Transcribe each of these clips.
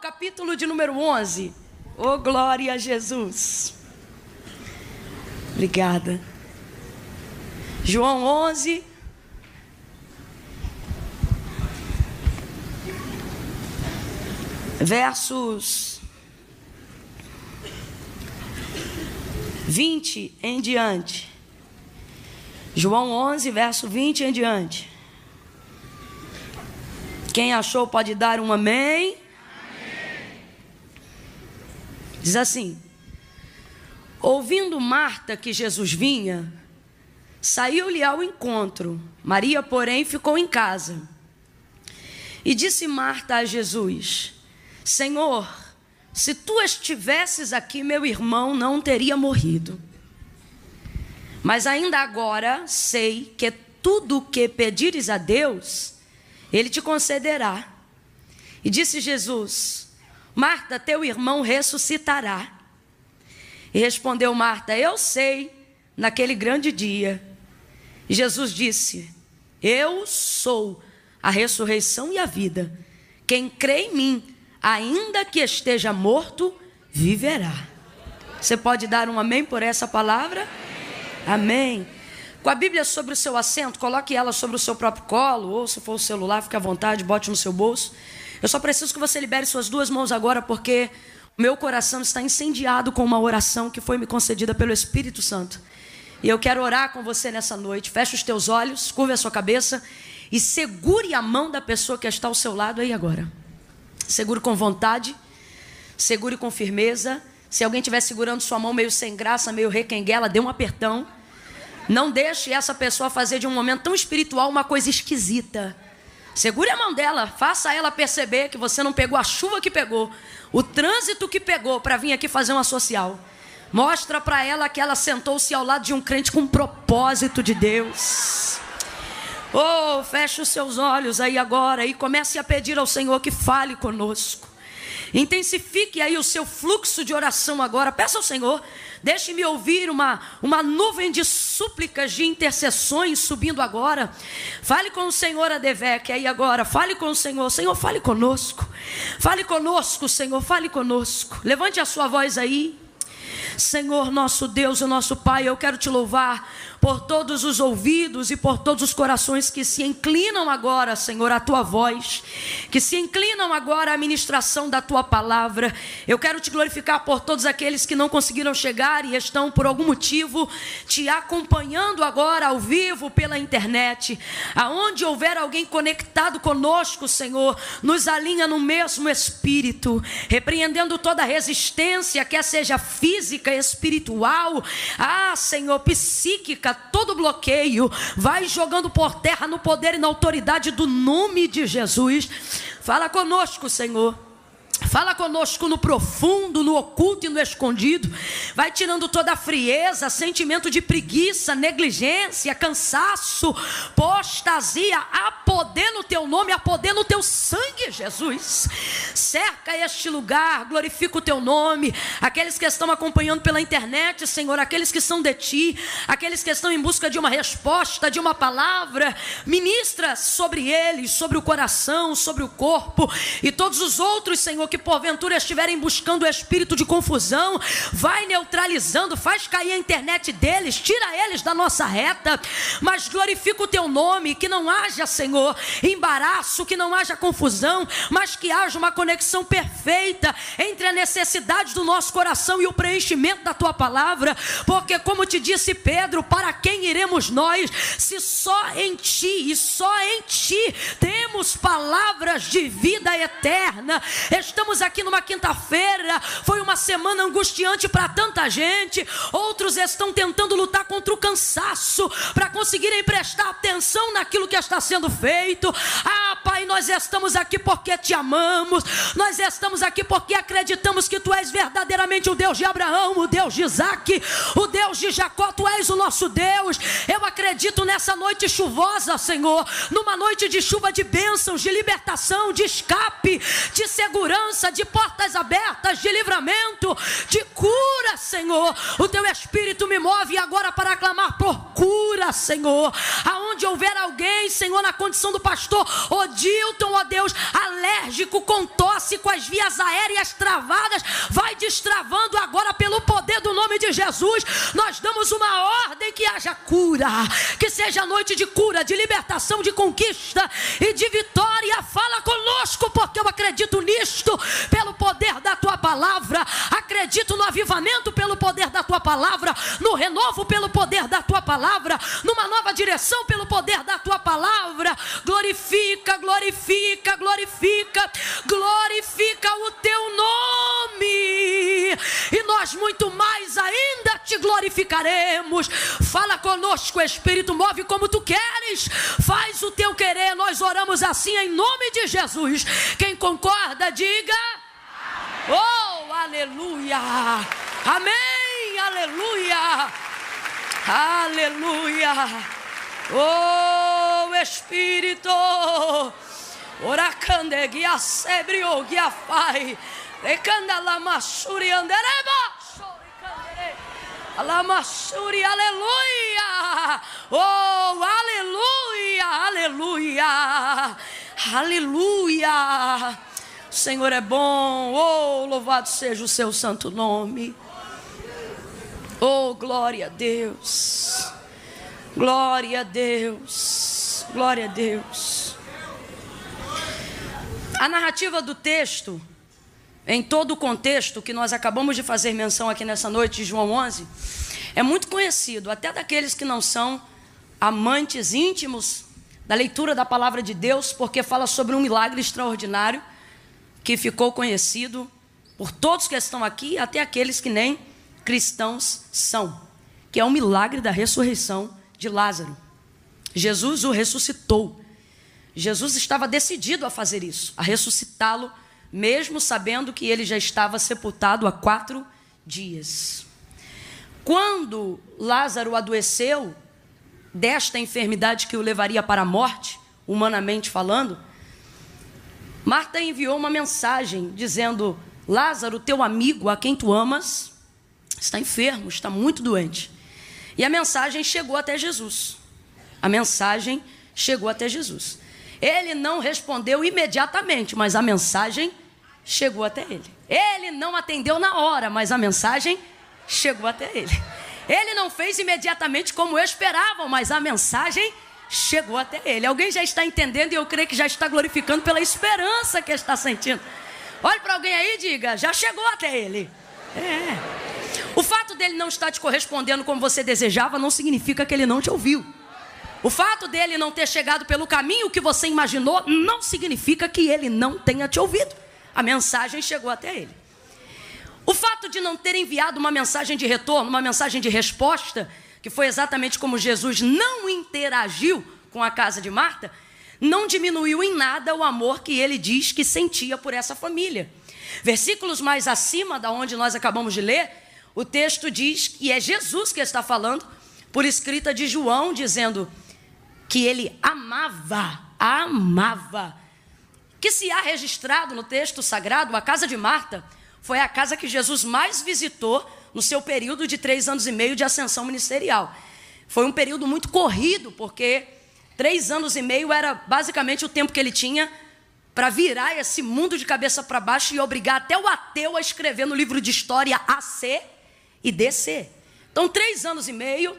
capítulo de número 11. Oh, glória a Jesus. Obrigada. João 11. Versos 20 em diante. João 11, verso 20 em diante. Quem achou pode dar um amém. Diz assim: ouvindo Marta que Jesus vinha, saiu-lhe ao encontro. Maria, porém, ficou em casa. E disse Marta a Jesus: Senhor, se tu estivesses aqui, meu irmão não teria morrido. Mas ainda agora sei que tudo o que pedires a Deus, Ele te concederá. E disse Jesus: Marta, teu irmão ressuscitará. E respondeu Marta: eu sei, naquele grande dia. E Jesus disse: eu sou a ressurreição e a vida. Quem crê em mim, ainda que esteja morto, viverá. Você pode dar um amém por essa palavra? Amém. Com a Bíblia sobre o seu assento, coloque ela sobre o seu próprio colo, ou se for o celular, fique à vontade, bote no seu bolso. Eu só preciso que você libere suas duas mãos agora, porque o meu coração está incendiado com uma oração que foi me concedida pelo Espírito Santo. E eu quero orar com você nessa noite. Feche os teus olhos, curve a sua cabeça e segure a mão da pessoa que está ao seu lado aí agora. Segure com vontade, segure com firmeza. Se alguém estiver segurando sua mão meio sem graça, meio requenguela, dê um apertão. Não deixe essa pessoa fazer de um momento tão espiritual uma coisa esquisita. Segure a mão dela, faça ela perceber que você não pegou a chuva que pegou, o trânsito que pegou para vir aqui fazer uma social. Mostra para ela que ela sentou-se ao lado de um crente com um propósito de Deus. Oh, feche os seus olhos aí agora e comece a pedir ao Senhor que fale conosco. Intensifique aí o seu fluxo de oração agora. Peça ao Senhor, deixe-me ouvir uma nuvem de súplicas, de intercessões subindo agora. Fale com o Senhor Adevec aí agora. Fale com o Senhor. Senhor, fale conosco. Fale conosco, Senhor, fale conosco. Levante a sua voz aí. Senhor, nosso Deus e nosso Pai, eu quero te louvar por todos os ouvidos e por todos os corações que se inclinam agora, Senhor, à tua voz, que se inclinam agora à ministração da tua palavra. Eu quero te glorificar por todos aqueles que não conseguiram chegar e estão por algum motivo te acompanhando agora ao vivo pela internet. Aonde houver alguém conectado conosco, Senhor, nos alinha no mesmo espírito, repreendendo toda resistência, quer seja física, espiritual, Senhor, psíquica, todo bloqueio, vai jogando por terra no poder e na autoridade do nome de Jesus. Fala conosco, Senhor. Fala conosco no profundo, no oculto e no escondido. Vai tirando toda a frieza, sentimento de preguiça, negligência, cansaço, apostasia. Há poder no teu nome, há poder no teu sangue, Jesus. Cerca este lugar, glorifica o teu nome. Aqueles que estão acompanhando pela internet, Senhor, aqueles que são de ti, aqueles que estão em busca de uma resposta, de uma palavra, ministra sobre eles, sobre o coração, sobre o corpo e todos os outros, Senhor, que porventura estiverem buscando o espírito de confusão, vai neutralizando, faz cair a internet deles, tira eles da nossa reta, mas glorifica o teu nome, que não haja, Senhor, embaraço, que não haja confusão, mas que haja uma conexão perfeita entre a necessidade do nosso coração e o preenchimento da tua palavra, porque como te disse Pedro, para quem iremos nós, se só em ti e só em ti temos palavras de vida eterna. Estamos aqui numa quinta-feira, foi uma semana angustiante para tanta gente, outros estão tentando lutar contra o cansaço, para conseguirem prestar atenção naquilo que está sendo feito. Pai, nós estamos aqui porque te amamos, nós estamos aqui porque acreditamos que tu és verdadeiramente o Deus de Abraão, o Deus de Isaac, o Deus de Jacó, tu és o nosso Deus. Eu acredito nessa noite chuvosa, Senhor, numa noite de chuva de bênçãos, de libertação, de escape, de segurança, de portas abertas, de livramento, de cura, Senhor. O teu Espírito me move agora para clamar por cura, Senhor. Aonde houver alguém, Senhor, na condição do pastor Odilton, ó Deus, alérgico com tosse, com as vias aéreas travadas, vai destravando agora pelo poder do nome de Jesus. Nós damos uma ordem que haja cura, que seja noite de cura, de libertação, de conquista e de vitória. Fala conosco, porque eu acredito nisto, pelo poder da tua palavra. Acredito no avivamento pelo poder da tua palavra, no renovo pelo poder da tua palavra, numa nova direção pelo poder da tua palavra. Glorifica, glorifica, glorifica, glorifica o teu nome, e nós muito mais ainda te glorificaremos. Fala conosco, Espírito, move como tu queres, faz o teu querer. Nós oramos assim em nome de Jesus. Quem concorda, diga oh, aleluia, amém, aleluia, aleluia. Oh, Espírito, oracande guia sebrio guia fai, recanda la masuri andereba, alamasuri, aleluia. Oh, aleluia, aleluia, aleluia. O Senhor é bom. Oh, louvado seja o seu santo nome. Oh, glória a Deus, glória a Deus, glória a Deus. A narrativa do texto, em todo o contexto que nós acabamos de fazer menção aqui nessa noite de João 11, é muito conhecido, até daqueles que não são amantes íntimos da leitura da palavra de Deus, porque fala sobre um milagre extraordinário que ficou conhecido por todos que estão aqui, até aqueles que nem cristãos são, que é o milagre da ressurreição de Lázaro. Jesus o ressuscitou. Jesus estava decidido a fazer isso, a ressuscitá-lo, mesmo sabendo que ele já estava sepultado há 4 dias. Quando Lázaro adoeceu desta enfermidade que o levaria para a morte, humanamente falando, Marta enviou uma mensagem dizendo: Lázaro, teu amigo, a quem tu amas, está enfermo, está muito doente. E a mensagem chegou até Jesus. A mensagem chegou até Jesus. Ele não respondeu imediatamente, mas a mensagem chegou até ele. Ele não atendeu na hora, mas a mensagem chegou até ele. Ele não fez imediatamente como esperavam, mas a mensagem chegou até ele. Alguém já está entendendo, e eu creio que já está glorificando pela esperança que está sentindo. Olhe para alguém aí e diga: já chegou até ele. O fato dele não estar te correspondendo como você desejava não significa que ele não te ouviu. O fato dele não ter chegado pelo caminho que você imaginou não significa que ele não tenha te ouvido. A mensagem chegou até ele. O fato de não ter enviado uma mensagem de retorno, uma mensagem de resposta, que foi exatamente como Jesus não interagiu com a casa de Marta, não diminuiu em nada o amor que ele diz que sentia por essa família. Versículos mais acima da onde nós acabamos de ler, o texto diz que é Jesus que está falando, por escrita de João, dizendo que ele amava. Que se há registrado no texto sagrado, a casa de Marta foi a casa que Jesus mais visitou no seu período de 3 anos e meio de ascensão ministerial. Foi um período muito corrido, porque 3 anos e meio era basicamente o tempo que ele tinha para virar esse mundo de cabeça para baixo e obrigar até o ateu a escrever no livro de história AC e DC. Então 3 anos e meio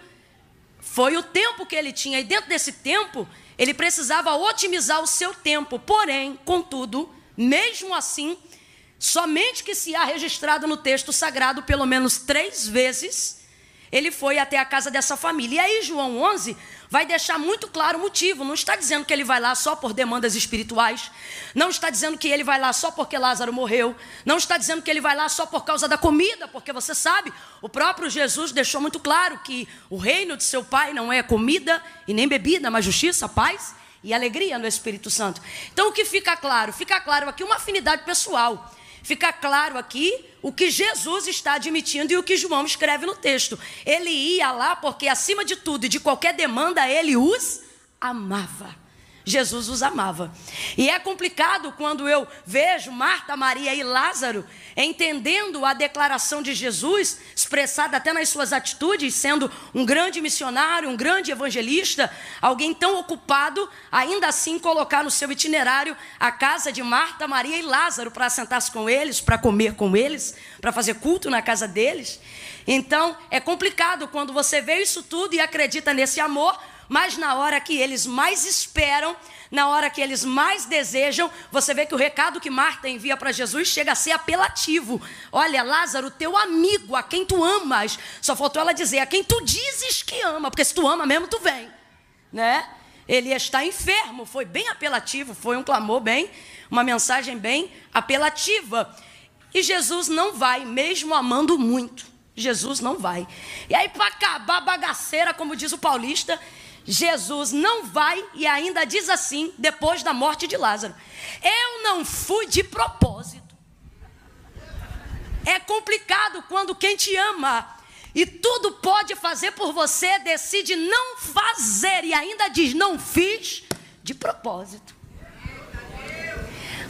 foi o tempo que ele tinha, e dentro desse tempo ele precisava otimizar o seu tempo. Porém, contudo, mesmo assim, somente que se há registrado no texto sagrado pelo menos 3 vezes, ele foi até a casa dessa família. E aí João 11 vai deixar muito claro o motivo. Não está dizendo que ele vai lá só por demandas espirituais. Não está dizendo que ele vai lá só porque Lázaro morreu. Não está dizendo que ele vai lá só por causa da comida, porque você sabe, o próprio Jesus deixou muito claro que o reino de seu Pai não é comida e nem bebida, mas justiça, paz e alegria no Espírito Santo. Então o que fica claro? Fica claro aqui uma afinidade pessoal. Fica claro aqui o que Jesus está admitindo e o que João escreve no texto. Ele ia lá porque, acima de tudo e de qualquer demanda, ele os amava. Jesus os amava. E é complicado quando eu vejo Marta, Maria e Lázaro entendendo a declaração de Jesus, expressada até nas suas atitudes, sendo um grande missionário, um grande evangelista, alguém tão ocupado, ainda assim colocar no seu itinerário a casa de Marta, Maria e Lázaro para sentar-se com eles, para comer com eles, para fazer culto na casa deles. Então, é complicado quando você vê isso tudo e acredita nesse amor, mas na hora que eles mais esperam, na hora que eles mais desejam, você vê que o recado que Marta envia para Jesus chega a ser apelativo. Olha, Lázaro, teu amigo, a quem tu amas. Só faltou ela dizer, a quem tu dizes que ama, porque se tu ama mesmo, tu vem, né? Ele está enfermo, foi bem apelativo, foi um clamor bem, uma mensagem bem apelativa. E Jesus não vai, mesmo amando muito. Jesus não vai. E aí, para acabar a bagaceira, como diz o paulista, Jesus não vai e ainda diz assim, depois da morte de Lázaro: eu não fui de propósito. É complicado quando quem te ama e tudo pode fazer por você, decide não fazer e ainda diz, não fiz de propósito.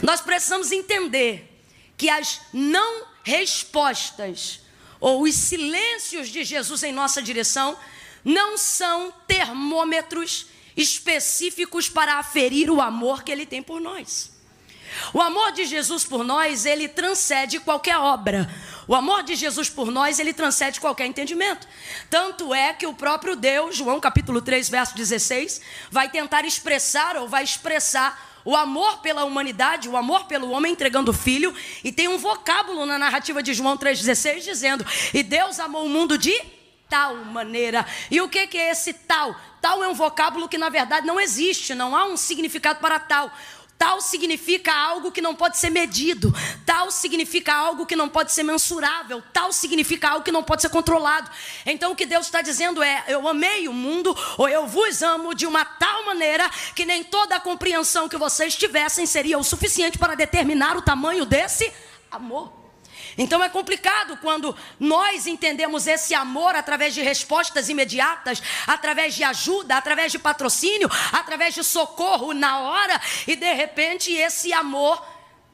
Nós precisamos entender que as não respostas ou os silêncios de Jesus em nossa direção não são termômetros específicos para aferir o amor que Ele tem por nós. O amor de Jesus por nós, ele transcende qualquer obra. O amor de Jesus por nós, ele transcende qualquer entendimento. Tanto é que o próprio Deus, João capítulo 3, verso 16, vai tentar expressar ou vai expressar o amor pela humanidade, o amor pelo homem entregando o filho. E tem um vocábulo na narrativa de João 3,16 dizendo: e Deus amou o mundo de tal maneira. E o que é esse tal? Tal é um vocábulo que na verdade não existe, não há um significado para tal. Tal significa algo que não pode ser medido. Tal significa algo que não pode ser mensurável. Tal significa algo que não pode ser controlado. Então o que Deus está dizendo é: eu amei o mundo, ou eu vos amo de uma tal maneira que nem toda a compreensão que vocês tivessem seria o suficiente para determinar o tamanho desse amor. Então é complicado quando nós entendemos esse amor através de respostas imediatas, através de ajuda, através de patrocínio, através de socorro na hora, e de repente esse amor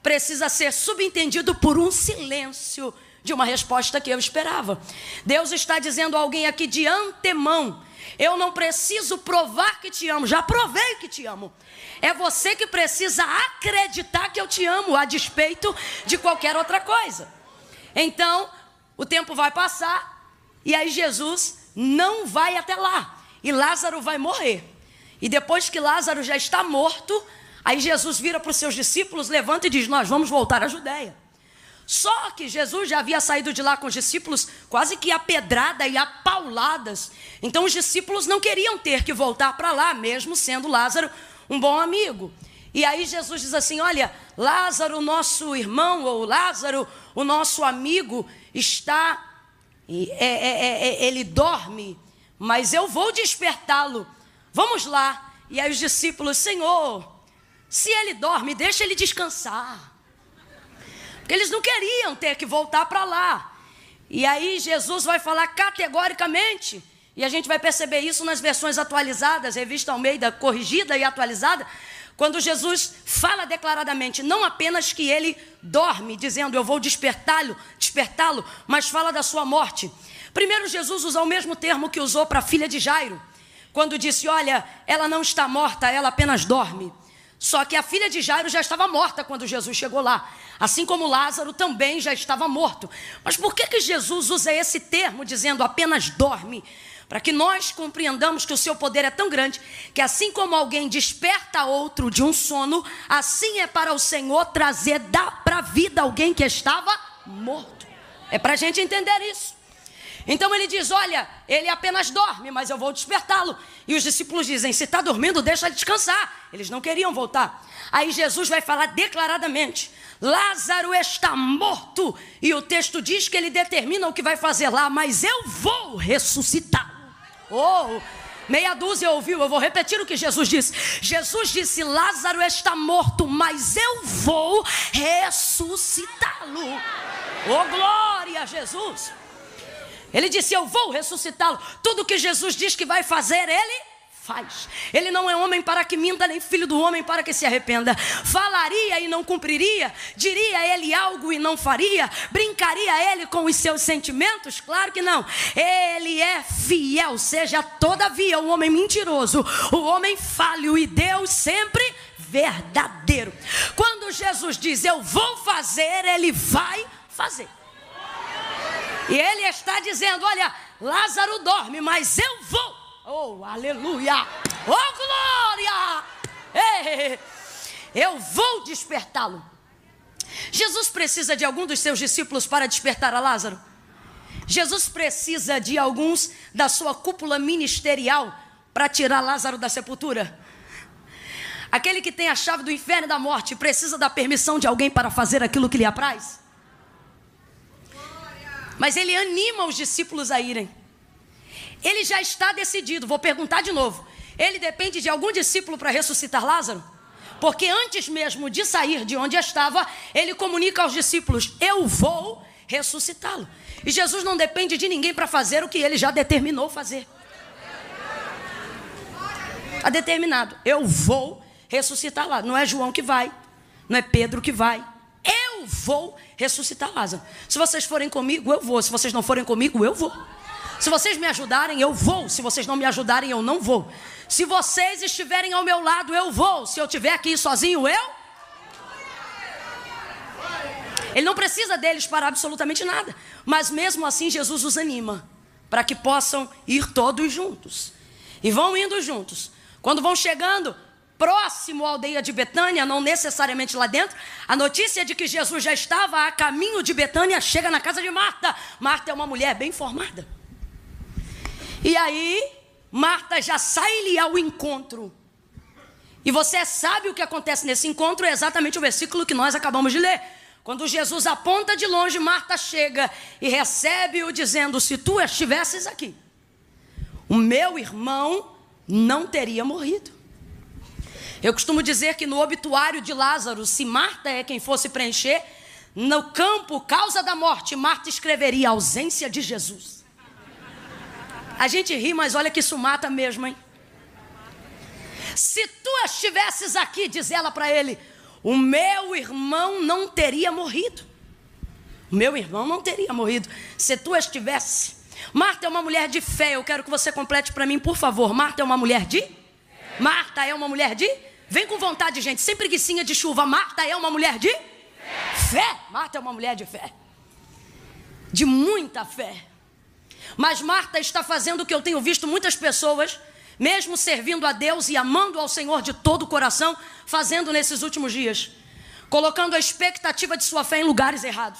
precisa ser subentendido por um silêncio de uma resposta que eu esperava. Deus está dizendo a alguém aqui de antemão: eu não preciso provar que te amo, já provei que te amo. É você que precisa acreditar que eu te amo, a despeito de qualquer outra coisa. Então, o tempo vai passar, e aí Jesus não vai até lá, e Lázaro vai morrer. E depois que Lázaro já está morto, aí Jesus vira para os seus discípulos, levanta e diz: nós vamos voltar à Judeia. Só que Jesus já havia saído de lá com os discípulos quase que a pedrada e a pauladas. Então os discípulos não queriam ter que voltar para lá, mesmo sendo Lázaro um bom amigo. E aí Jesus diz assim: olha, Lázaro, o nosso irmão, ou Lázaro, o nosso amigo, está, ele dorme, mas eu vou despertá-lo. Vamos lá. E aí os discípulos: Senhor, se ele dorme, deixa ele descansar. Porque eles não queriam ter que voltar para lá. E aí Jesus vai falar categoricamente, e a gente vai perceber isso nas versões atualizadas, Revista Almeida corrigida e atualizada, quando Jesus fala declaradamente, não apenas que ele dorme, dizendo eu vou despertá-lo, mas fala da sua morte. Primeiro, Jesus usa o mesmo termo que usou para a filha de Jairo, quando disse: olha, ela não está morta, ela apenas dorme. Só que a filha de Jairo já estava morta quando Jesus chegou lá, assim como Lázaro também já estava morto. Mas por que Jesus usa esse termo dizendo apenas dorme? Para que nós compreendamos que o seu poder é tão grande, que assim como alguém desperta outro de um sono, assim é para o Senhor trazer para a vida alguém que estava morto. É para a gente entender isso. Então ele diz: olha, ele apenas dorme, mas eu vou despertá-lo. E os discípulos dizem: se está dormindo, deixa ele descansar. Eles não queriam voltar. Aí Jesus vai falar declaradamente: Lázaro está morto. E o texto diz que ele determina o que vai fazer lá: mas eu vou ressuscitá-lo. Oh, meia dúzia ouviu, eu vou repetir o que Jesus disse. Jesus disse: Lázaro está morto, mas eu vou ressuscitá-lo. Oh, glória a Jesus. Ele disse: eu vou ressuscitá-lo. Tudo que Jesus diz que vai fazer, ele faz. Ele não é homem para que minta, nem filho do homem para que se arrependa. Falaria e não cumpriria? Diria ele algo e não faria? Brincaria ele com os seus sentimentos? Claro que não. Ele é fiel, seja todavia o homem mentiroso, o homem falho, e Deus sempre verdadeiro. Quando Jesus diz eu vou fazer, ele vai fazer. E ele está dizendo, olha, Lázaro dorme, mas eu vou. Oh, aleluia! Oh, glória! Ei, eu vou despertá-lo. Jesus precisa de algum dos seus discípulos para despertar a Lázaro? Jesus precisa de alguns da sua cúpula ministerial para tirar Lázaro da sepultura? Aquele que tem a chave do inferno e da morte precisa da permissão de alguém para fazer aquilo que lhe apraz? Mas ele anima os discípulos a irem. Ele já está decidido. Vou perguntar de novo. Ele depende de algum discípulo para ressuscitar Lázaro? Porque antes mesmo de sair de onde estava, ele comunica aos discípulos, eu vou ressuscitá-lo. E Jesus não depende de ninguém para fazer o que ele já determinou fazer. Está determinado. Eu vou ressuscitar Lázaro. Não é João que vai, não é Pedro que vai. Eu vou ressuscitar Lázaro. Se vocês forem comigo, eu vou. Se vocês não forem comigo, eu vou. Se vocês me ajudarem, eu vou. Se vocês não me ajudarem, eu não vou. Se vocês estiverem ao meu lado, eu vou. Se eu estiver aqui sozinho, eu... Ele não precisa deles para absolutamente nada. Mas mesmo assim, Jesus os anima para que possam ir todos juntos. E vão indo juntos. Quando vão chegando próximo à aldeia de Betânia, não necessariamente lá dentro, a notícia de que Jesus já estava a caminho de Betânia chega na casa de Marta. Marta é uma mulher bem formada. E aí, Marta já sai-lhe ao encontro. E você sabe o que acontece nesse encontro? É exatamente o versículo que nós acabamos de ler. Quando Jesus aponta de longe, Marta chega e recebe-o dizendo, se tu estivesses aqui, o meu irmão não teria morrido. Eu costumo dizer que no obituário de Lázaro, se Marta é quem fosse preencher, no campo, causa da morte, Marta escreveria ausência de Jesus. A gente ri, mas olha que isso mata mesmo, hein? Se tu estivesses aqui, diz ela para ele, o meu irmão não teria morrido. O meu irmão não teria morrido se tu estivesse. Marta é uma mulher de fé. Eu quero que você complete para mim, por favor. Marta é uma mulher de? Marta é uma mulher de? Vem com vontade, gente, sem preguicinha de chuva. Marta é uma mulher de? Fé. Marta é uma mulher de fé. De muita fé. Mas Marta está fazendo o que eu tenho visto muitas pessoas, mesmo servindo a Deus e amando ao Senhor de todo o coração, fazendo nesses últimos dias, colocando a expectativa de sua fé em lugares errados.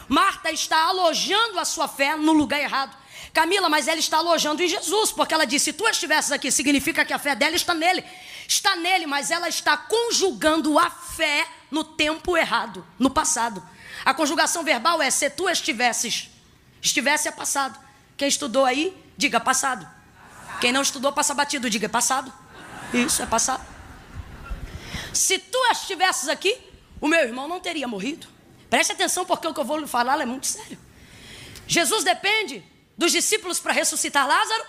Marta está alojando a sua fé no lugar errado. Camila, mas ela está alojando em Jesus, porque ela disse, se tu estivesses aqui, significa que a fé dela está nele. Está nele, mas ela está conjugando a fé no tempo errado, no passado. A conjugação verbal é, se tu estivesses. Estivesse é passado. Quem estudou aí, diga passado. Quem não estudou, passa batido, diga passado. Isso, é passado. Se tu estivesses aqui, o meu irmão não teria morrido. Preste atenção, porque o que eu vou lhe falar é muito sério. Jesus depende dos discípulos para ressuscitar Lázaro,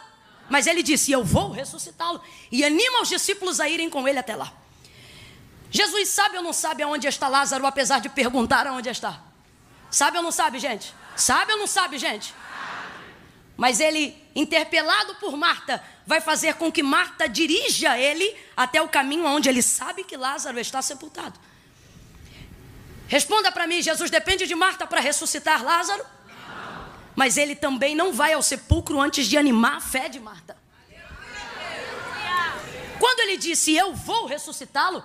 mas ele disse, eu vou ressuscitá-lo. E anima os discípulos a irem com ele até lá. Jesus sabe ou não sabe aonde está Lázaro, apesar de perguntar aonde está? Sabe ou não sabe, gente? Sabe ou não sabe, gente? Mas ele, interpelado por Marta, vai fazer com que Marta dirija ele até o caminho onde ele sabe que Lázaro está sepultado. Responda para mim, Jesus depende de Marta para ressuscitar Lázaro? Não. Mas ele também não vai ao sepulcro antes de animar a fé de Marta. Quando ele disse, eu vou ressuscitá-lo,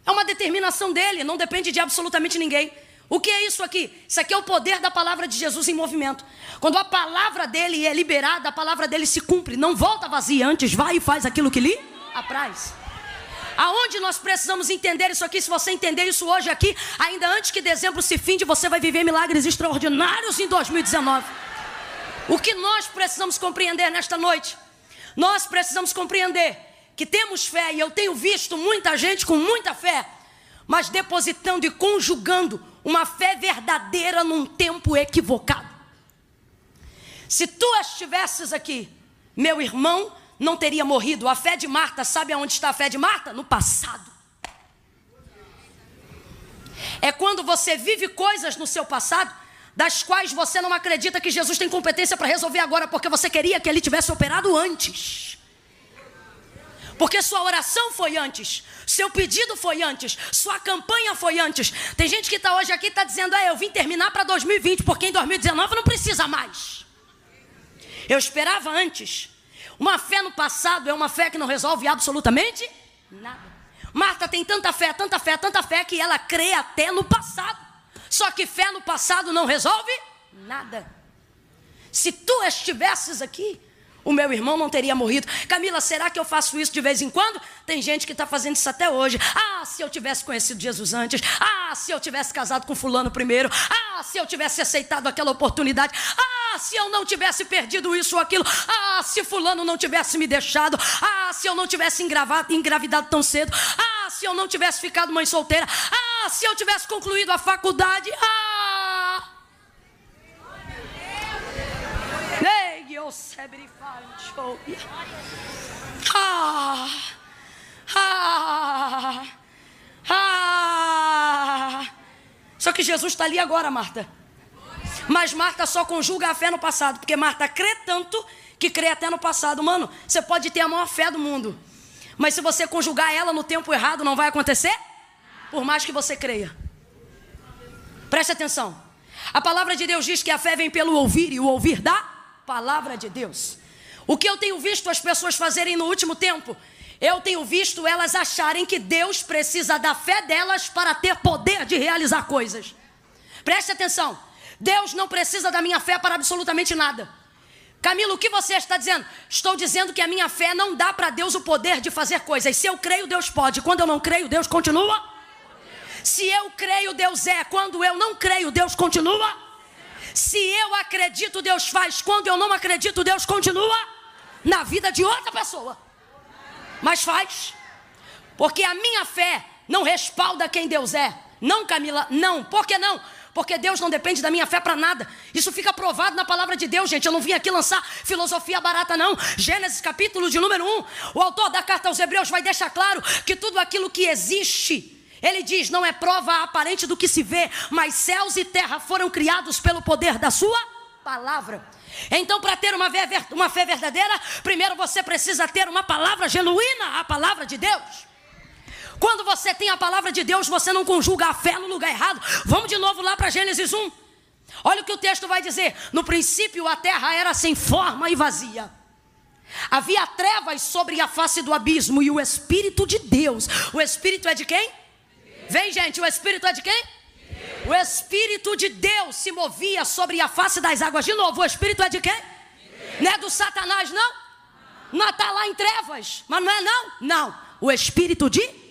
é uma determinação dele, não depende de absolutamente ninguém. O que é isso aqui? Isso aqui é o poder da palavra de Jesus em movimento. Quando a palavra dele é liberada, a palavra dele se cumpre. Não volta vazia, antes vai e faz aquilo que lhe apraz. Aonde nós precisamos entender isso aqui? Se você entender isso hoje aqui, ainda antes que dezembro se finde, você vai viver milagres extraordinários em 2019. O que nós precisamos compreender nesta noite? Nós precisamos compreender que temos fé, e eu tenho visto muita gente com muita fé, mas depositando e conjugando uma fé verdadeira num tempo equivocado. Se tu estivesses aqui, meu irmão não teria morrido. A fé de Marta, sabe aonde está a fé de Marta? No passado. É quando você vive coisas no seu passado, das quais você não acredita que Jesus tem competência para resolver agora, porque você queria que ele tivesse operado antes. Porque sua oração foi antes, seu pedido foi antes, sua campanha foi antes. Tem gente que está hoje aqui e está dizendo, eu vim terminar para 2020, porque em 2019 não precisa mais. Eu esperava antes. Uma fé no passado é uma fé que não resolve absolutamente nada. Marta tem tanta fé, que ela crê até no passado. Só que fé no passado não resolve nada. Se tu estivesses aqui, o meu irmão não teria morrido. Camila, será que eu faço isso de vez em quando? Tem gente que está fazendo isso até hoje. Se eu tivesse conhecido Jesus antes. Se eu tivesse casado com fulano primeiro. Se eu tivesse aceitado aquela oportunidade. Se eu não tivesse perdido isso ou aquilo. Se fulano não tivesse me deixado. Se eu não tivesse engravidado tão cedo. Se eu não tivesse ficado mãe solteira. Se eu tivesse concluído a faculdade. Só que Jesus está ali agora, Marta. Mas Marta só conjuga a fé no passado, porque Marta crê tanto que crê até no passado. Mano, você pode ter a maior fé do mundo, mas se você conjugar ela no tempo errado, não vai acontecer, por mais que você creia. Preste atenção. A palavra de Deus diz que a fé vem pelo ouvir, e o ouvir da palavra de Deus. O que eu tenho visto as pessoas fazerem no último tempo, eu tenho visto elas acharem que Deus precisa da fé delas para ter poder de realizar coisas. Preste atenção. Deus não precisa da minha fé para absolutamente nada. Camila, o que você está dizendo? Estou dizendo que a minha fé não dá para Deus o poder de fazer coisas. Se eu creio, Deus pode. Quando eu não creio, Deus continua. Se eu creio, Deus é. Quando eu não creio, Deus continua. Se eu acredito, Deus faz. Quando eu não acredito, Deus continua na vida de outra pessoa. Mas faz. Porque a minha fé não respalda quem Deus é. Não, Camila, não. Por que não? Porque Deus não depende da minha fé para nada. Isso fica provado na palavra de Deus, gente. Eu não vim aqui lançar filosofia barata, não. Gênesis capítulo de número 1. O autor da carta aos Hebreus vai deixar claro que tudo aquilo que existe, ele diz, não é prova aparente do que se vê, mas céus e terra foram criados pelo poder da sua palavra. Então, para ter uma fé verdadeira, primeiro você precisa ter uma palavra genuína, a palavra de Deus. Quando você tem a palavra de Deus, você não conjuga a fé no lugar errado. Vamos de novo lá para Gênesis 1. Olha o que o texto vai dizer. No princípio a terra era sem forma e vazia. Havia trevas sobre a face do abismo e o Espírito de Deus. O Espírito é de quem? Vem, gente, o Espírito é de quem? O Espírito de Deus se movia sobre a face das águas. De novo, o Espírito é de quem? Não é do Satanás, não? Não está lá em trevas, mas não é não? Não, o Espírito de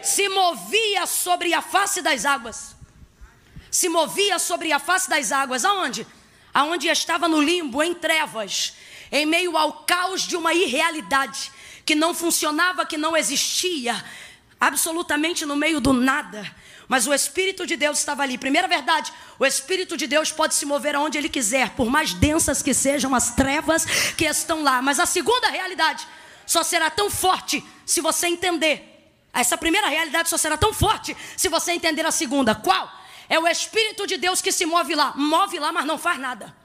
se movia sobre a face das águas. Se movia sobre a face das águas. Aonde? Aonde estava no limbo, em trevas, em meio ao caos de uma irrealidade que não funcionava, que não existia, absolutamente no meio do nada. Mas o Espírito de Deus estava ali. Primeira verdade, o Espírito de Deus pode se mover aonde Ele quiser, por mais densas que sejam as trevas que estão lá. Mas a segunda realidade só será tão forte se você entender. Essa primeira realidade só será tão forte se você entender a segunda. Qual? É o Espírito de Deus que se move lá. Move lá, mas não faz nada.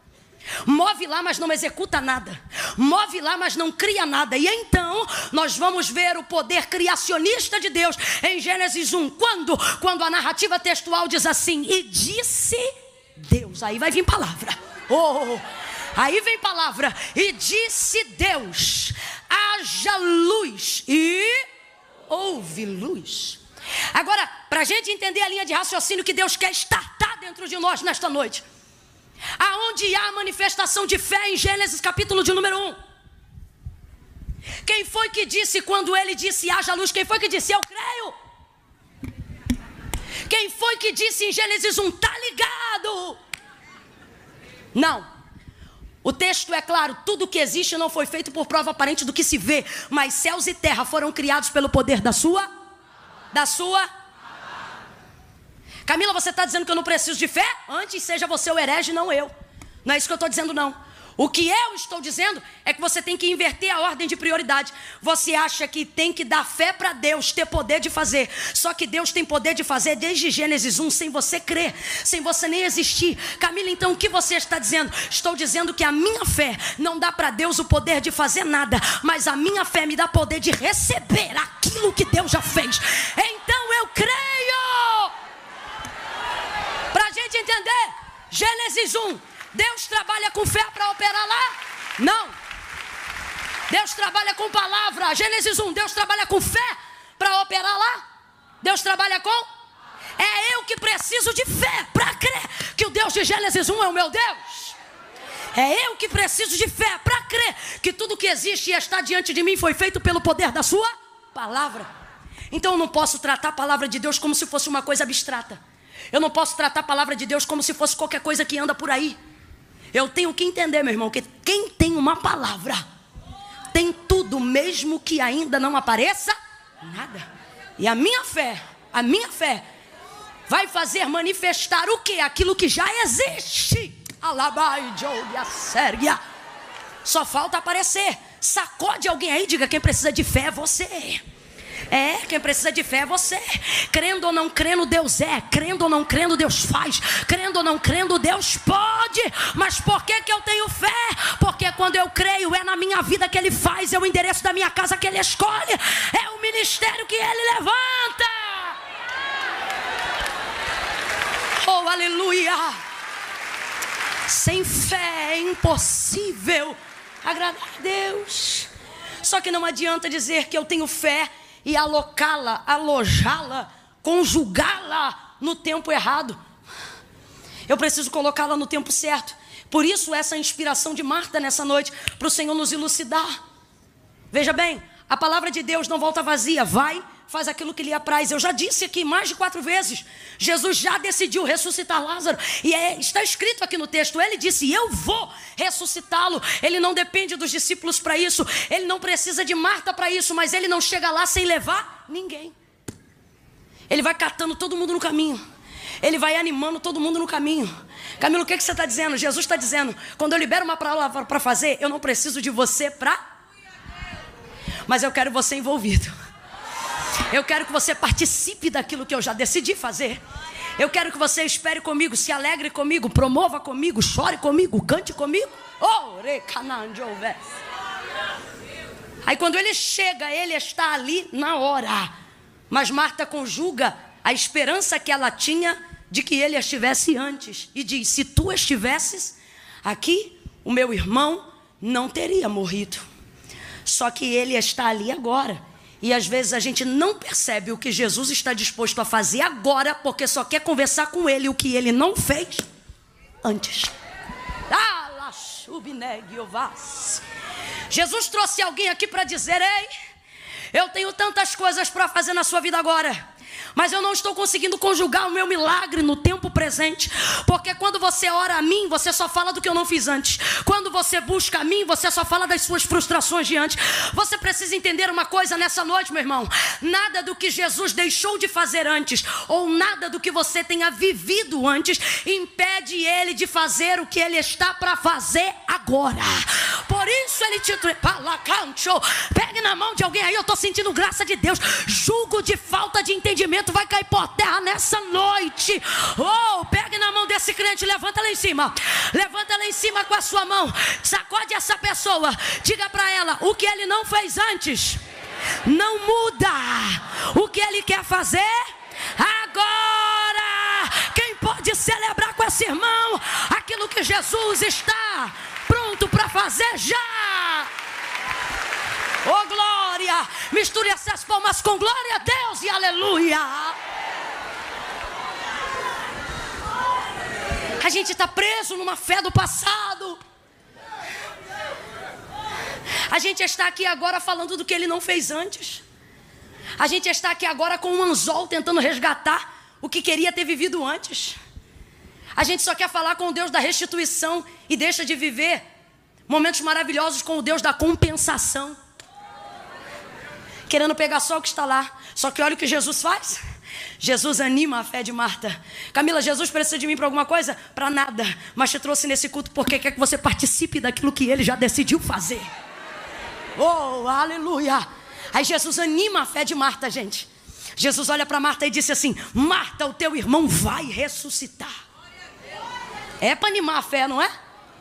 Move lá, mas não executa nada. Move lá, mas não cria nada. E então, nós vamos ver o poder criacionista de Deus em Gênesis 1. Quando a narrativa textual diz assim, e disse Deus. Aí vai vir palavra. Aí vem palavra. E disse Deus, haja luz e houve luz. Agora, para a gente entender a linha de raciocínio que Deus quer estartar dentro de nós nesta noite, aonde há a manifestação de fé em Gênesis capítulo de número 1. Quem foi que disse quando ele disse haja luz? Quem foi que disse eu creio? Quem foi que disse em Gênesis 1 tá ligado? Não. O texto é claro, tudo que existe não foi feito por prova aparente do que se vê, mas céus e terra foram criados pelo poder da sua. Camila, você está dizendo que eu não preciso de fé? Antes seja você o herege, não eu. Não é isso que eu estou dizendo, não. O que eu estou dizendo é que você tem que inverter a ordem de prioridade. Você acha que tem que dar fé para Deus ter poder de fazer. Só que Deus tem poder de fazer desde Gênesis 1, sem você crer, sem você nem existir. Camila, então o que você está dizendo? Estou dizendo que a minha fé não dá para Deus o poder de fazer nada, mas a minha fé me dá poder de receber aquilo que Deus já fez. Então eu creio. Para a gente entender, Gênesis 1. Deus trabalha com fé para operar lá? Não. Deus trabalha com palavra. Gênesis 1, Deus trabalha com fé para operar lá? Deus trabalha com? É eu que preciso de fé para crer que o Deus de Gênesis 1 é o meu Deus. É eu que preciso de fé para crer que tudo que existe e está diante de mim foi feito pelo poder da sua palavra. Então eu não posso tratar a palavra de Deus como se fosse uma coisa abstrata. Eu não posso tratar a palavra de Deus como se fosse qualquer coisa que anda por aí. Eu tenho que entender, meu irmão, que quem tem uma palavra tem tudo, mesmo que ainda não apareça nada. E a minha fé vai fazer manifestar o quê? Aquilo que já existe. Alabai, Jolia, Sérgia. Só falta aparecer. Sacode alguém aí, diga: quem precisa de fé é você. Quem precisa de fé é você. Crendo ou não crendo, Deus é. Crendo ou não crendo, Deus faz. Crendo ou não crendo, Deus pode. Mas por que eu tenho fé? Porque quando eu creio, é na minha vida que Ele faz. É o endereço da minha casa que Ele escolhe. É o ministério que Ele levanta. Oh, aleluia. Sem fé é impossível agradar a Deus. Só que não adianta dizer que eu tenho fé e alocá-la, alojá-la, conjugá-la no tempo errado. Eu preciso colocá-la no tempo certo. Por isso essa inspiração de Marta nessa noite, para o Senhor nos elucidar. Veja bem, a palavra de Deus não volta vazia. Vai, faz aquilo que lhe apraz. Eu já disse aqui mais de 4 vezes. Jesus já decidiu ressuscitar Lázaro. E está escrito aqui no texto. Ele disse: eu vou ressuscitá-lo. Ele não depende dos discípulos para isso. Ele não precisa de Marta para isso. Mas ele não chega lá sem levar ninguém. Ele vai catando todo mundo no caminho. Ele vai animando todo mundo no caminho. Camilo, o que você está dizendo? Jesus está dizendo: quando eu libero uma palavra para fazer, eu não preciso de você para... Mas eu quero você envolvido. Eu quero que você participe daquilo que eu já decidi fazer. Eu quero que você espere comigo, se alegre comigo, promova comigo, chore comigo, cante comigo. Aí quando ele chega, ele está ali na hora. Mas Marta conjuga a esperança que ela tinha de que ele estivesse antes. E diz: se tu estivesses aqui, o meu irmão não teria morrido. Só que ele está ali agora. E às vezes a gente não percebe o que Jesus está disposto a fazer agora, porque só quer conversar com ele o que ele não fez antes. Jesus trouxe alguém aqui para dizer: ei, eu tenho tantas coisas para fazer na sua vida agora, mas eu não estou conseguindo conjugar o meu milagre no tempo presente. Porque quando você ora a mim, você só fala do que eu não fiz antes. Quando você busca a mim, você só fala das suas frustrações de antes. Você precisa entender uma coisa nessa noite, meu irmão: nada do que Jesus deixou de fazer antes, ou nada do que você tenha vivido antes, impede ele de fazer o que ele está para fazer agora. Por isso ele te... Pegue na mão de alguém aí. Eu estou sentindo graça de Deus. Julgo de falta de entendimento vai cair por terra nessa noite. Pegue na mão desse crente, levanta lá em cima. Levanta lá em cima com a sua mão. Sacode essa pessoa. Diga para ela: o que ele não fez antes não muda. O que ele quer fazer agora. Quem pode celebrar com esse irmão aquilo que Jesus está pronto para fazer já? Oh, glória! Misture essas palmas com glória a Deus e aleluia! A gente está preso numa fé do passado. A gente está aqui agora falando do que ele não fez antes. A gente está aqui agora com um anzol tentando resgatar o que queria ter vivido antes. A gente só quer falar com o Deus da restituição e deixa de viver momentos maravilhosos com o Deus da compensação. Querendo pegar só o que está lá. Só que olha o que Jesus faz. Jesus anima a fé de Marta. Camila, Jesus precisa de mim para alguma coisa? Para nada, mas te trouxe nesse culto porque quer que você participe daquilo que ele já decidiu fazer. Oh, aleluia. Aí Jesus anima a fé de Marta, gente. Jesus olha para Marta e disse assim: Marta, o teu irmão vai ressuscitar. É para animar a fé, não é?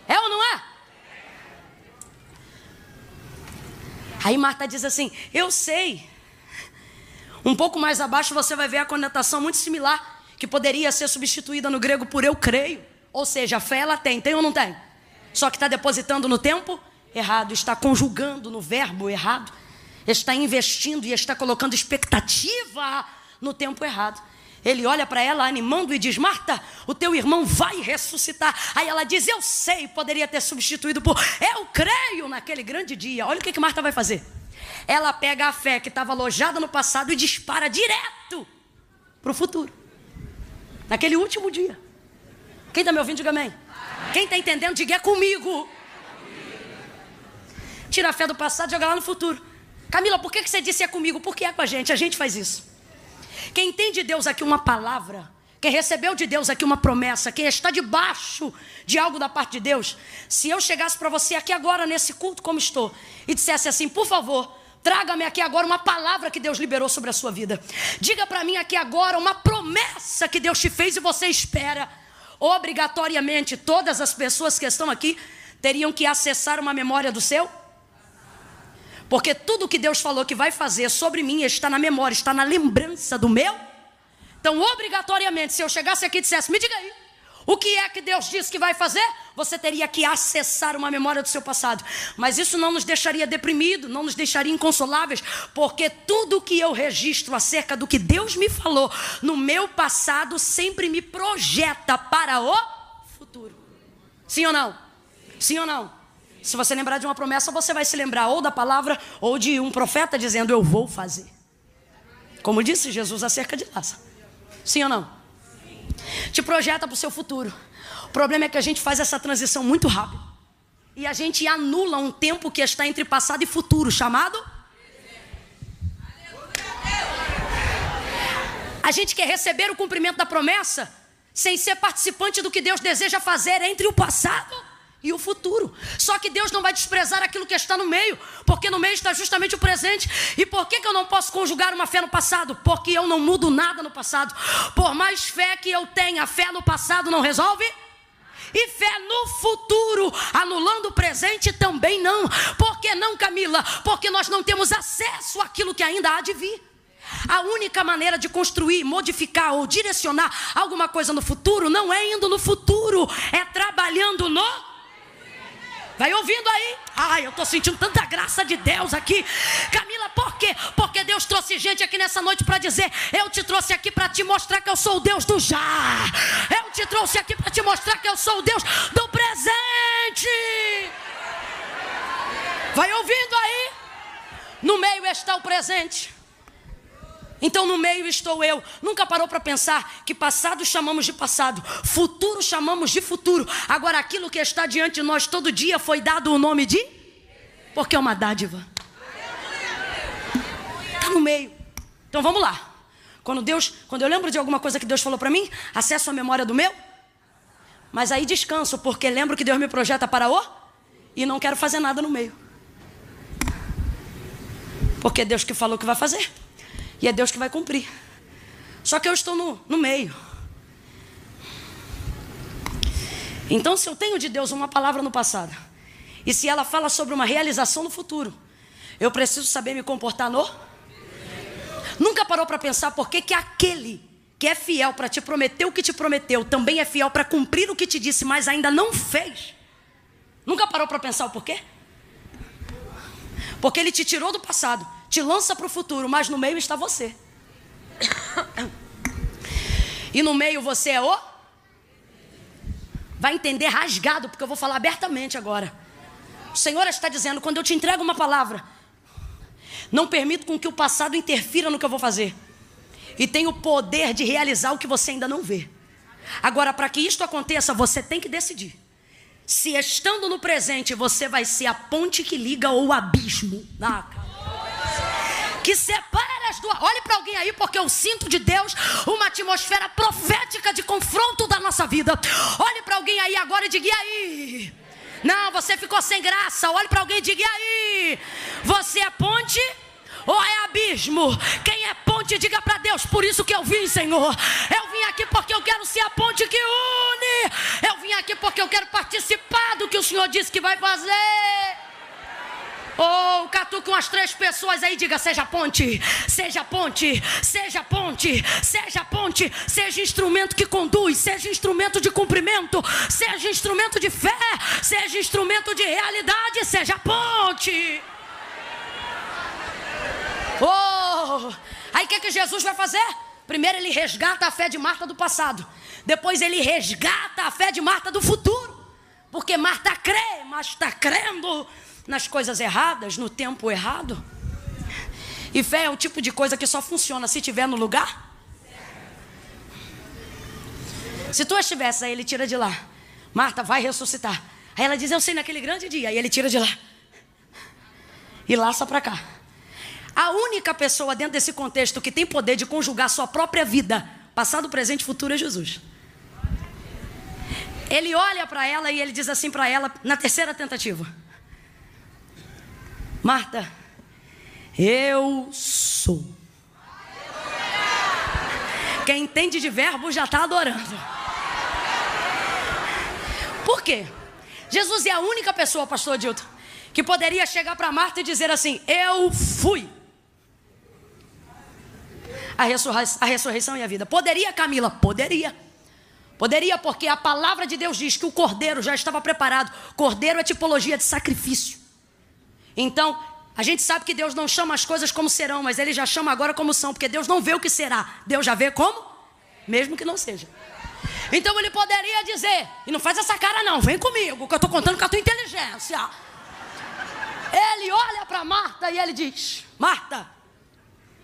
É ou não é? Aí Marta diz assim: eu sei. Um pouco mais abaixo você vai ver a conotação muito similar, que poderia ser substituída no grego por eu creio. Ou seja, a fé ela tem ou não tem? Só que está depositando no tempo errado, está conjugando no verbo errado, está investindo e está colocando expectativa no tempo errado. Ele olha para ela animando e diz: Marta, o teu irmão vai ressuscitar. Aí ela diz: eu sei, poderia ter substituído por eu creio naquele grande dia. Olha o que Marta vai fazer. Ela pega a fé que estava alojada no passado e dispara direto para o futuro, naquele último dia. Quem está me ouvindo, diga amém. Quem está entendendo, diga é comigo. Tira a fé do passado e joga lá no futuro. Camila, por que você disse é comigo? Porque é com a gente faz isso. Quem entende de Deus aqui uma palavra, quem recebeu de Deus aqui uma promessa, quem está debaixo de algo da parte de Deus, se eu chegasse para você aqui agora nesse culto como estou e dissesse assim: por favor, traga-me aqui agora uma palavra que Deus liberou sobre a sua vida. Diga para mim aqui agora uma promessa que Deus te fez e você espera. Obrigatoriamente todas as pessoas que estão aqui teriam que acessar uma memória do seu, porque tudo que Deus falou que vai fazer sobre mim está na memória, está na lembrança do meu. Então, obrigatoriamente, se eu chegasse aqui e dissesse: me diga aí, o que é que Deus disse que vai fazer? Você teria que acessar uma memória do seu passado. Mas isso não nos deixaria deprimidos, não nos deixaria inconsoláveis, porque tudo que eu registro acerca do que Deus me falou no meu passado sempre me projeta para o futuro. Sim ou não? Sim ou não? Se você lembrar de uma promessa, você vai se lembrar ou da palavra ou de um profeta dizendo: eu vou fazer. Como disse Jesus acerca de Lázaro. Sim ou não? Te projeta para o seu futuro. O problema é que a gente faz essa transição muito rápido e a gente anula um tempo que está entre passado e futuro, chamado. A gente quer receber o cumprimento da promessa sem ser participante do que Deus deseja fazer entre o passado e o futuro. Só que Deus não vai desprezar aquilo que está no meio, porque no meio está justamente o presente. E por que eu não posso conjugar uma fé no passado? Porque eu não mudo nada no passado. Por mais fé que eu tenha, fé no passado não resolve. E fé no futuro, anulando o presente, também não. Por que não, Camila? Porque nós não temos acesso àquilo que ainda há de vir. A única maneira de construir, modificar ou direcionar alguma coisa no futuro não é indo no futuro, é trabalhando no... Vai ouvindo aí? Ai, eu estou sentindo tanta graça de Deus aqui. Camila, por quê? Porque Deus trouxe gente aqui nessa noite para dizer: eu te trouxe aqui para te mostrar que eu sou o Deus do já. Eu te trouxe aqui para te mostrar que eu sou o Deus do presente. Vai ouvindo aí? No meio está o presente. Então no meio estou eu. Nunca parou para pensar que passado chamamos de passado, futuro chamamos de futuro. Agora aquilo que está diante de nós todo dia foi dado o nome de... Porque é uma dádiva. Está no meio. Então vamos lá. Quando eu lembro de alguma coisa que Deus falou para mim, acesso a memória do meu. Mas aí descanso, porque lembro que Deus me projeta para o... E não quero fazer nada no meio. Porque é Deus que falou que vai fazer. E é Deus que vai cumprir. Só que eu estou no meio. Então, se eu tenho de Deus uma palavra no passado, e se ela fala sobre uma realização no futuro, eu preciso saber me comportar no... Nunca parou para pensar por que aquele que é fiel para te prometer o que te prometeu, também é fiel para cumprir o que te disse, mas ainda não fez? Nunca parou para pensar o porquê? Porque ele te tirou do passado, te lança para o futuro, mas no meio está você. E no meio você é o... Vai entender rasgado, porque eu vou falar abertamente agora. O Senhor está dizendo: quando eu te entrego uma palavra, não permito com que o passado interfira no que eu vou fazer. E tenho o poder de realizar o que você ainda não vê. Agora, para que isto aconteça, você tem que decidir. Se estando no presente, você vai ser a ponte que liga ou o abismo. que separa as duas. Olhe para alguém aí, porque eu sinto de Deus uma atmosfera profética de confronto da nossa vida. Olhe para alguém aí agora e diga: e aí? Não, você ficou sem graça. Olhe para alguém e diga: e aí? Você é ponte ou é abismo? Quem é ponte, diga para Deus: por isso que eu vim, Senhor. Eu vim aqui porque eu quero ser a ponte que une. Eu vim aqui porque eu quero participar do que o Senhor disse que vai fazer. Oh, catuque umas 3 pessoas aí, diga: seja ponte, seja ponte, seja ponte, seja ponte, seja instrumento que conduz, seja instrumento de cumprimento, seja instrumento de fé, seja instrumento de realidade, seja ponte. Oh, aí o que Jesus vai fazer? Primeiro ele resgata a fé de Marta do passado, depois ele resgata a fé de Marta do futuro, porque Marta crê, mas está crendo nas coisas erradas, no tempo errado. E fé é um tipo de coisa que só funciona se estiver no lugar. Se tu estivesse aí, ele tira de lá: Marta, vai ressuscitar. Aí ela diz: eu sei, naquele grande dia. Aí ele tira de lá e laça para cá. A única pessoa dentro desse contexto que tem poder de conjugar sua própria vida, passado, presente e futuro, é Jesus. Ele olha para ela e ele diz assim para ela, na terceira tentativa: Marta, eu sou. Quem entende de verbo já está adorando. Por quê? Jesus é a única pessoa, pastor Adilton, que poderia chegar para Marta e dizer assim: eu fui a ressurreição e a vida. Poderia, Camila? Poderia. Poderia, porque a palavra de Deus diz que o cordeiro já estava preparado. Cordeiro é tipologia de sacrifício. Então, a gente sabe que Deus não chama as coisas como serão, mas Ele já chama agora como são, porque Deus não vê o que será, Deus já vê como, mesmo que não seja. Então Ele poderia dizer, e não faz essa cara não, vem comigo, que eu estou contando com a tua inteligência. Ele olha para Marta e Ele diz: Marta,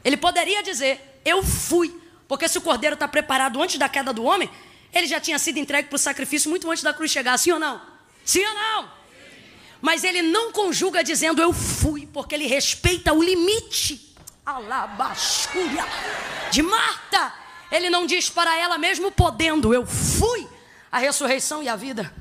Ele poderia dizer: eu fui, porque se o cordeiro está preparado antes da queda do homem, ele já tinha sido entregue para o sacrifício muito antes da cruz chegar, sim ou não? Sim ou não? Mas ele não conjuga dizendo eu fui, porque ele respeita o limite alabastúria de Marta. Ele não diz para ela, mesmo podendo: eu fui a ressurreição e a vida.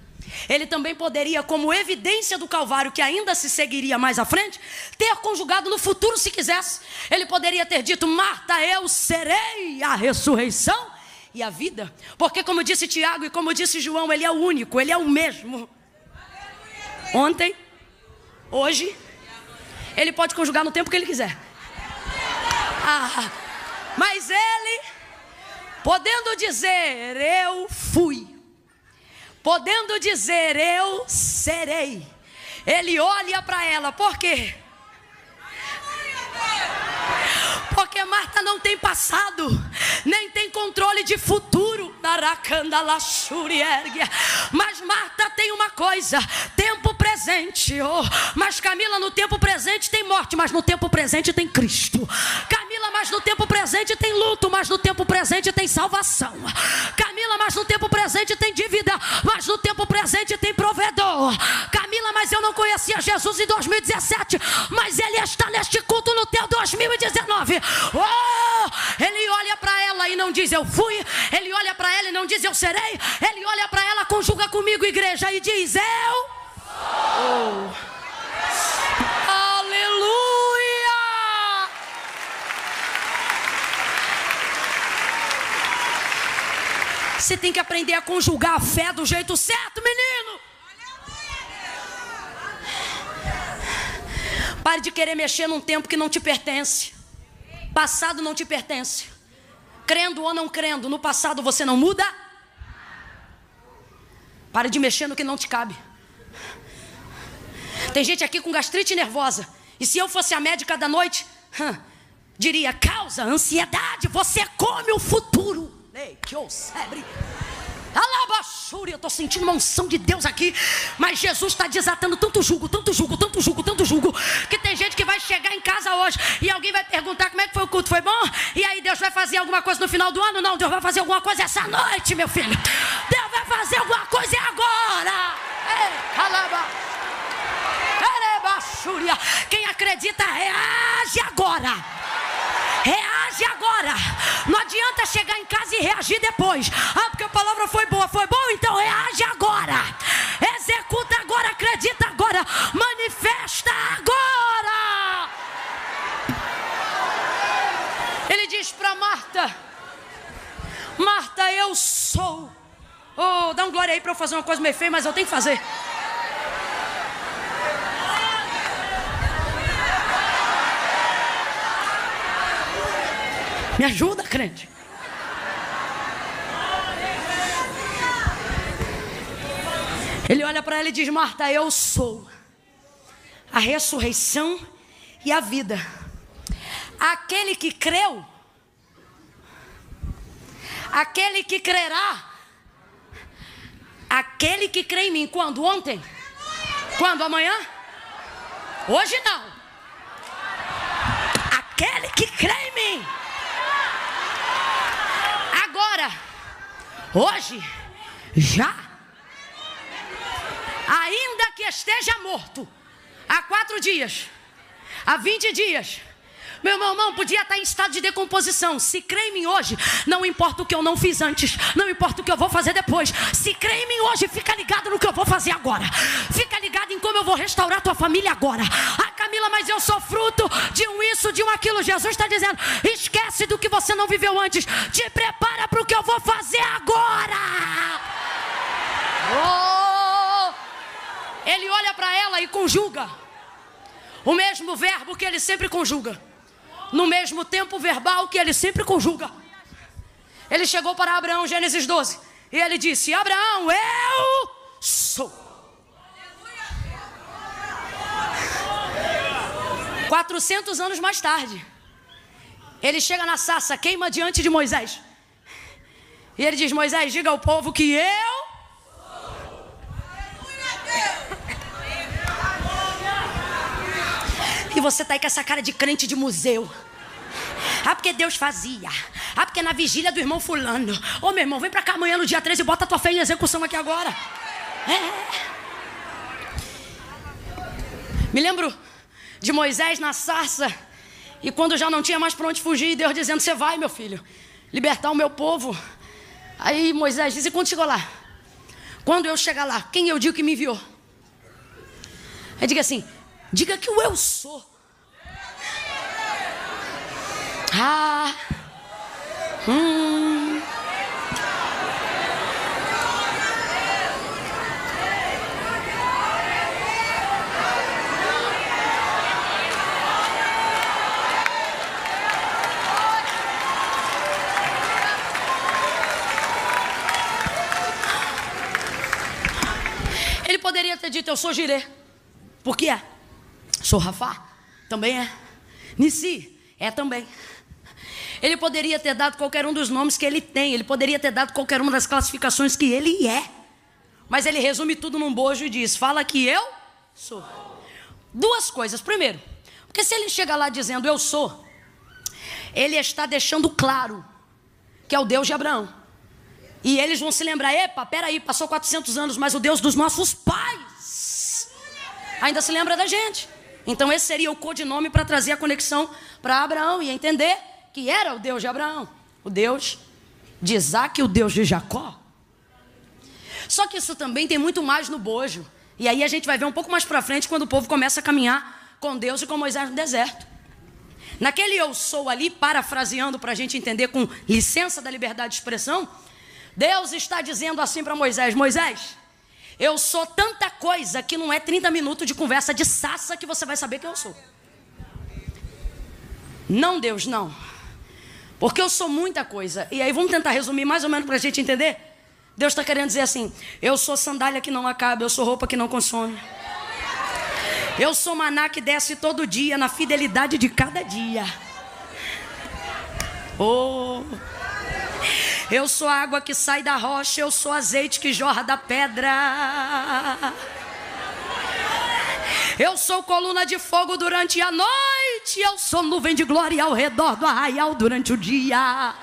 Ele também poderia, como evidência do Calvário, que ainda se seguiria mais à frente, ter conjugado no futuro se quisesse. Ele poderia ter dito: Marta, eu serei a ressurreição e a vida. Porque, como disse Tiago e como disse João, ele é o único, ele é o mesmo. Ontem, hoje, ele pode conjugar no tempo que ele quiser. Mas ele, podendo dizer eu fui, podendo dizer eu serei, ele olha para ela. Por quê? Porque Marta não tem passado, nem tem controle de futuro. Mas Marta tem uma coisa: tempo presente. Mas Camila, no tempo presente tem morte, mas no tempo presente tem Cristo. Camila, mas no tempo presente tem luto, mas no tempo presente tem salvação. Camila, mas no tempo presente tem dívida, mas no tempo presente tem provedor. Camila, mas eu não conhecia Jesus em 2017, mas Ele está neste culto no teu 2019. Ele olha para ela e não diz eu fui. Ele olha para ela e não diz eu serei. Ele olha para ela, conjuga comigo, igreja, e diz eu sou. Aleluia! Você tem que aprender a conjugar a fé do jeito certo, menino. Pare de querer mexer num tempo que não te pertence. Passado não te pertence. Crendo ou não crendo, no passado você não muda. Pare de mexer no que não te cabe. Tem gente aqui com gastrite nervosa, e se eu fosse a médica da noite, diria: causa ansiedade, você come o futuro. Ei, que ousebre. Alabaxúria, eu estou sentindo uma unção de Deus aqui. Mas Jesus está desatando tanto jugo, tanto jugo, tanto jugo, tanto jugo, que tem gente que vai chegar em casa hoje e alguém vai perguntar como é que foi o culto, foi bom? E aí Deus vai fazer alguma coisa no final do ano? Não, Deus vai fazer alguma coisa essa noite, meu filho. Deus vai fazer alguma coisa agora. Ei, alaba. Quem acredita reage agora. agora. Não adianta chegar em casa e reagir depois. Ah, porque a palavra foi boa, então reage agora. Executa agora, acredita agora, manifesta agora. Ele diz para Marta: Marta, eu sou. Oh, dá um glória aí para eu fazer uma coisa meio feia, mas eu tenho que fazer. Me ajuda, crente. Ele olha para ela e diz: Marta, eu sou a ressurreição e a vida. Aquele que creu, aquele que crerá, aquele que crê em mim. Quando? Ontem? Quando? Amanhã? Hoje não. Aquele que crê em mim. Agora, hoje, já. Ainda que esteja morto há 4 dias, há 20 dias, meu irmão podia estar em estado de decomposição. Se crê em mim hoje, não importa o que eu não fiz antes, não importa o que eu vou fazer depois. Se crê em mim hoje, fica ligado no que eu vou fazer agora. Fica ligado em como eu vou restaurar tua família agora. Ah, Camila, mas eu sou fruto de um isso, de um aquilo. Jesus está dizendo: esquece do que você não viveu antes. Te prepara para o que eu vou fazer agora. Ele olha para ela e conjuga o mesmo verbo que ele sempre conjuga, no mesmo tempo verbal que ele sempre conjuga. Ele chegou para Abraão, Gênesis 12, e ele disse: Abraão, eu sou. 400 anos mais tarde, ele chega na sarça, queima diante de Moisés, e ele diz: Moisés, diga ao povo que eu... E você está aí com essa cara de crente de museu. Ah, porque Deus fazia. Ah, porque na vigília do irmão fulano. Ô, meu irmão, vem pra cá amanhã no dia 13 e bota a tua fé em execução aqui agora. Me lembro de Moisés na sarça, e quando já não tinha mais para onde fugir, Deus dizendo: você vai, meu filho, libertar o meu povo. Aí Moisés diz: e quando chegou lá? Quando eu chegar lá, quem eu digo que me enviou? Aí diga assim: diga que o eu sou. Ele poderia ter dito: eu sou Jirê. Por que é? Sou Rafá? Também é. Nissi? É também. Ele poderia ter dado qualquer um dos nomes que ele tem. Ele poderia ter dado qualquer uma das classificações que ele é. Mas ele resume tudo num bojo e diz: fala que eu sou. 2 coisas. Primeiro, porque se ele chega lá dizendo eu sou, ele está deixando claro que é o Deus de Abraão. E eles vão se lembrar: epa, peraí, passou 400 anos, mas o Deus dos nossos pais ainda se lembra da gente. Então esse seria o codinome para trazer a conexão para Abraão e entender que era o Deus de Abraão, o Deus de Isaac e o Deus de Jacó. Só que isso também tem muito mais no bojo. E aí a gente vai ver um pouco mais para frente, quando o povo começa a caminhar com Deus e com Moisés no deserto. Naquele eu sou ali, parafraseando para a gente entender com licença da liberdade de expressão, Deus está dizendo assim para Moisés: Moisés, eu sou tanta coisa que não é 30 minutos de conversa de sassa que você vai saber quem eu sou. Não, Deus, não. Porque eu sou muita coisa. E aí vamos tentar resumir mais ou menos para a gente entender. Deus está querendo dizer assim: eu sou sandália que não acaba, eu sou roupa que não consome. Eu sou maná que desce todo dia, na fidelidade de cada dia. Eu sou água que sai da rocha, eu sou azeite que jorra da pedra. Eu sou coluna de fogo durante a noite, eu sou nuvem de glória ao redor do arraial durante o dia.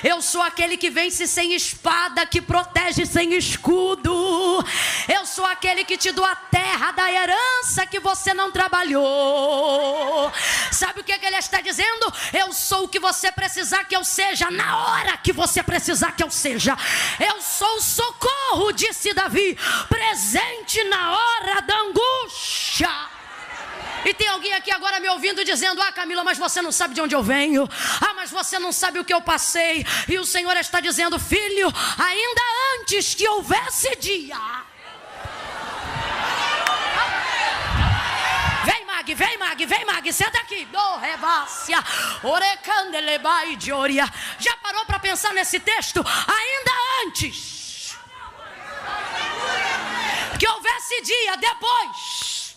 Eu sou aquele que vence sem espada, que protege sem escudo. Eu sou aquele que te dou a terra da herança que você não trabalhou. Sabe o que ele está dizendo? Eu sou o que você precisar que eu seja, na hora que você precisar que eu seja. Eu sou o socorro, disse Davi, presente na hora da angústia. E tem alguém aqui agora me ouvindo dizendo: ah, Camila, mas você não sabe de onde eu venho. Ah, mas você não sabe o que eu passei. E o Senhor está dizendo: filho, ainda antes que houvesse dia. Vem Mag, senta aqui. Já parou para pensar nesse texto? Ainda antes que houvesse dia, depois.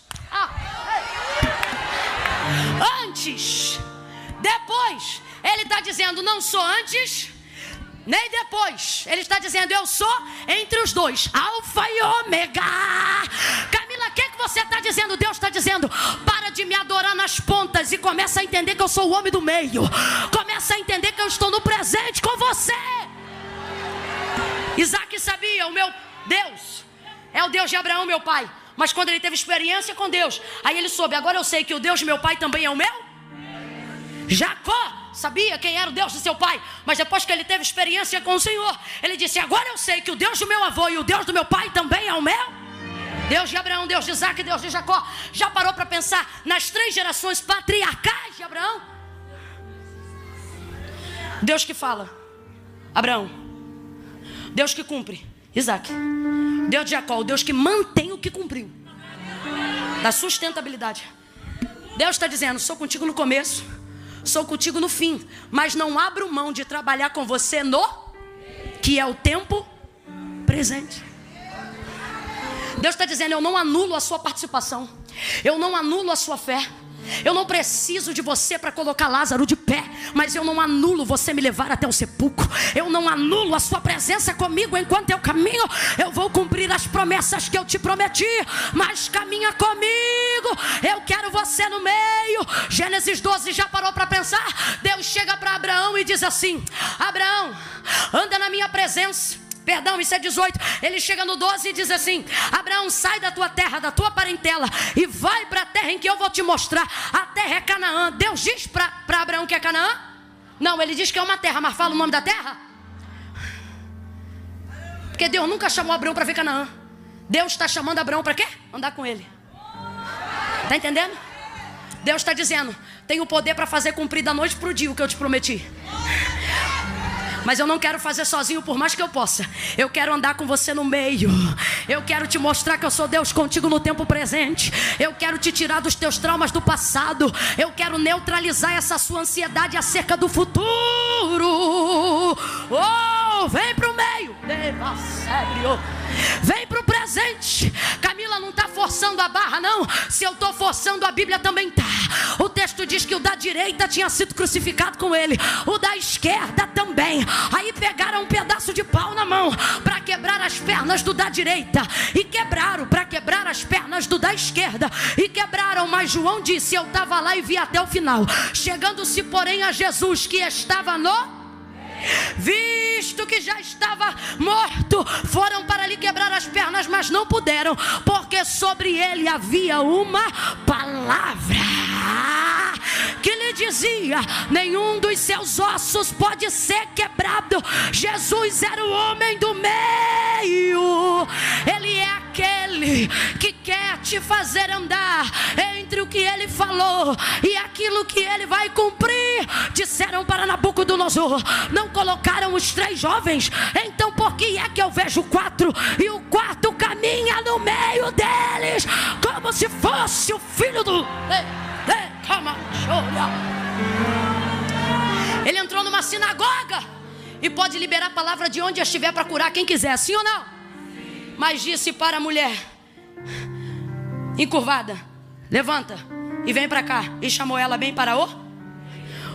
Antes, depois. Ele está dizendo: não sou antes nem depois. Ele está dizendo: eu sou entre os dois, alfa e ômega. Camila, o que você está dizendo? Deus está dizendo: para de me adorar nas pontas e começa a entender que eu sou o homem do meio. Começa a entender que eu estou no presente com você. Isaac sabia: o meu Deus é o Deus de Abraão, meu pai. Mas quando ele teve experiência com Deus, aí ele soube: agora eu sei que o Deus de meu pai também é o meu. Jacó sabia quem era o Deus de seu pai, mas depois que ele teve experiência com o Senhor, ele disse: agora eu sei que o Deus do meu avô e o Deus do meu pai também é o meu. Deus de Abraão, Deus de Isaac, Deus de Jacó. Já parou para pensar nas 3 gerações patriarcais de Abraão? Deus que fala, Abraão. Deus que cumpre, Isaac. Deus de Jacó, o Deus que mantém o que cumpriu, da sustentabilidade. Deus está dizendo: sou contigo no começo, sou contigo no fim, mas não abro mão de trabalhar com você no que é o tempo presente. Deus está dizendo: eu não anulo a sua participação, eu não anulo a sua fé. Eu não preciso de você para colocar Lázaro de pé, mas eu não anulo você me levar até o sepulcro. Eu não anulo a sua presença comigo enquanto eu caminho. Eu vou cumprir as promessas que eu te prometi, mas caminha comigo. Eu quero você no meio. Gênesis 12, já parou para pensar? Deus chega para Abraão e diz assim: Abraão, anda na minha presença. Perdão, isso é 18. Ele chega no 12 e diz assim: Abraão, sai da tua terra, da tua parentela, e vai para a terra em que eu vou te mostrar. A terra é Canaã. Deus diz para Abraão que é Canaã? Não, ele diz que é uma terra, mas fala o nome da terra? Porque Deus nunca chamou Abraão para ver Canaã. Deus está chamando Abraão para quê? Andar com ele. Está entendendo? Deus está dizendo: tenho poder para fazer cumprir da noite para o dia o que eu te prometi. Mas eu não quero fazer sozinho, por mais que eu possa. Eu quero andar com você no meio. Eu quero te mostrar que eu sou Deus contigo no tempo presente. Eu quero te tirar dos teus traumas do passado. Eu quero neutralizar essa sua ansiedade acerca do futuro. Oh, vem pro meio. Vem pro presente. Camila, não está forçando a barra, não. Se eu estou forçando, a Bíblia também está. O texto diz que o da direita tinha sido crucificado com ele, o da esquerda também. Aí pegaram um pedaço de pau na mão para quebrar as pernas do da direita, e quebraram para quebrar as pernas do da esquerda, e quebraram. Mas João disse: eu estava lá e vi até o final. Chegando-se porém a Jesus, que estava visto que já estava morto, foram para lhe quebrar as pernas, mas não puderam, porque sobre ele havia uma palavra que lhe dizia: nenhum dos seus ossos pode ser quebrado. Jesus era o homem do meio. Ele é aquele que quer te fazer andar entre o que ele falou e aquilo que ele vai cumprir. Disseram para Nabucodonosor: não colocaram os 3 jovens? Então por que é que eu vejo 4 e o 4 caminha no meio deles, como se fosse o filho do... Ele entrou numa sinagoga e pode liberar a palavra de onde estiver para curar quem quiser, sim ou não? Mas disse para a mulher encurvada: levanta e vem para cá. E chamou ela bem para o...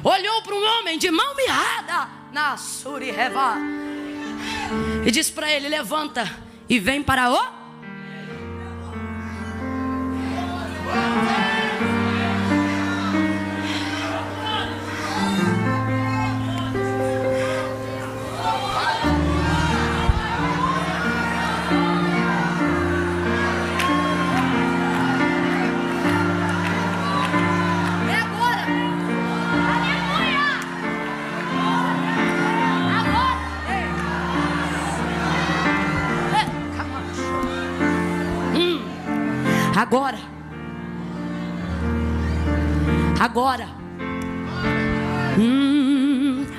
Olhou para um homem de mão mirrada na Suriheva e disse para ele: levanta e vem para o... Agora. Agora.